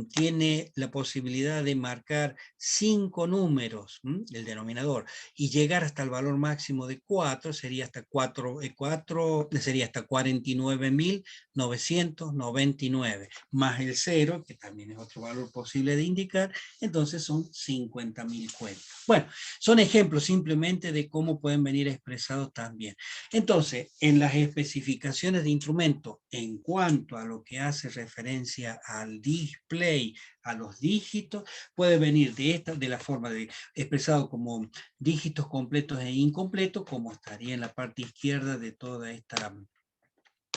tiene la posibilidad de marcar 5 números, el denominador, y llegar hasta el valor máximo de 4, sería hasta 49.999, más el 0, que también es otro valor posible de indicar, entonces son 50.000 cuentas. Bueno, son ejemplos simplemente de cómo pueden venir expresados también. Entonces, en las especificaciones de instrumento, en cuanto a lo que hace referencia al display, a los dígitos, puede venir de la forma de expresado como dígitos completos e incompletos, como estaría en la parte izquierda de toda esta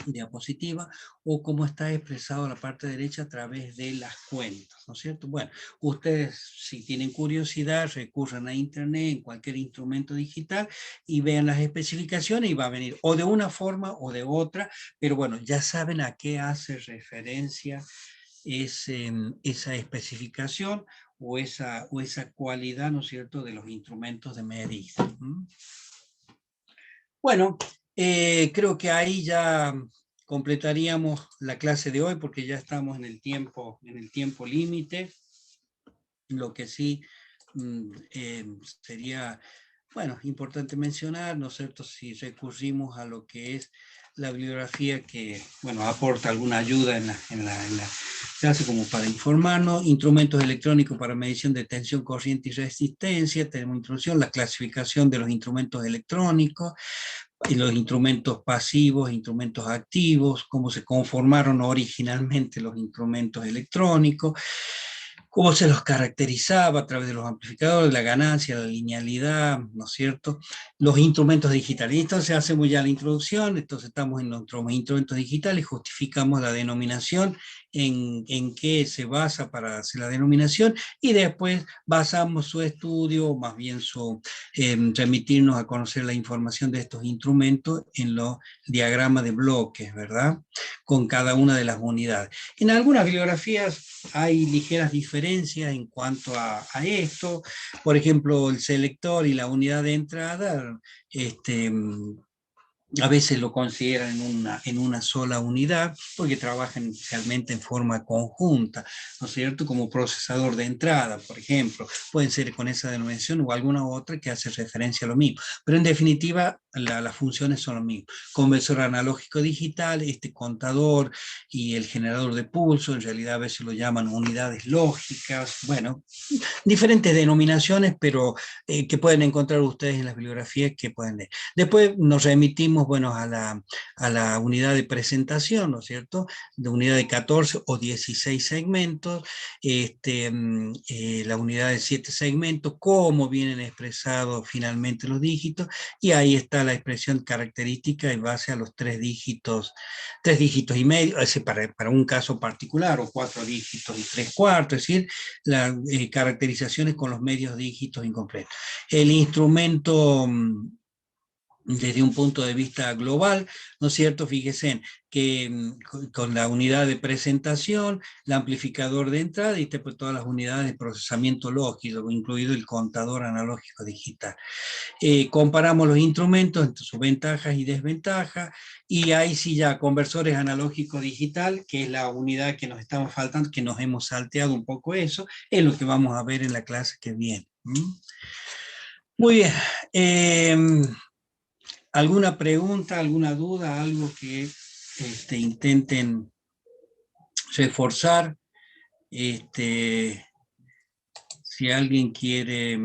diapositiva, o como está expresado en la parte derecha a través de las cuentas, ¿no es cierto? Bueno, ustedes si tienen curiosidad recurran a internet en cualquier instrumento digital y vean las especificaciones y va a venir o de una forma o de otra, pero bueno, ya saben a qué hace referencia esa especificación o esa cualidad, ¿no es cierto?, de los instrumentos de medida. Bueno, creo que ahí ya completaríamos la clase de hoy porque ya estamos en el tiempo límite. Lo que sí sería, bueno, importante mencionar, ¿no es cierto?, si recurrimos a lo que es la bibliografía que, bueno, aporta alguna ayuda en la clase como para informarnos, instrumentos electrónicos para medición de tensión, corriente y resistencia, tenemos introducción, la clasificación de los instrumentos electrónicos, y los instrumentos pasivos, instrumentos activos, cómo se conformaron originalmente los instrumentos electrónicos, cómo se los caracterizaba a través de los amplificadores, la ganancia, la linealidad, ¿no es cierto? Los instrumentos digitales. Y entonces hacemos ya la introducción, entonces estamos en nuestros instrumentos digitales, justificamos la denominación, en qué se basa para hacer la denominación, y después basamos su estudio, o más bien su remitirnos a conocer la información de estos instrumentos en los diagramas de bloques, ¿verdad?, con cada una de las unidades. En algunas bibliografías hay ligeras diferencias en cuanto a esto. Por ejemplo, el selector y la unidad de entrada, a veces lo consideran en una sola unidad, porque trabajan realmente en forma conjunta, ¿no es cierto?, como procesador de entrada, por ejemplo, pueden ser con esa denominación o alguna otra que hace referencia a lo mismo, pero en definitiva las funciones son lo mismo. Conversor analógico digital, este contador y el generador de pulso, en realidad a veces lo llaman unidades lógicas, bueno, diferentes denominaciones, pero que pueden encontrar ustedes en las bibliografías que pueden leer. Después nos remitimos, bueno, a la unidad de presentación, ¿no es cierto?, de unidad de 14 o 16 segmentos, la unidad de 7 segmentos, cómo vienen expresados finalmente los dígitos, y ahí está la expresión característica en base a los 3 dígitos y medio, para un caso particular, o 4 dígitos y 3/4, es decir, las caracterizaciones con los medios dígitos incompletos. El instrumento, desde un punto de vista global, ¿no es cierto? Fíjense que con la unidad de presentación, el amplificador de entrada y pues, todas las unidades de procesamiento lógico, incluido el contador analógico digital. Comparamos los instrumentos entre sus ventajas y desventajas, y ahí sí ya conversores analógico digital, que es la unidad que nos estaba faltando, que nos hemos salteado un poco eso, es lo que vamos a ver en la clase que viene. Muy bien. ¿Alguna pregunta, alguna duda, algo que intenten reforzar? Si alguien quiere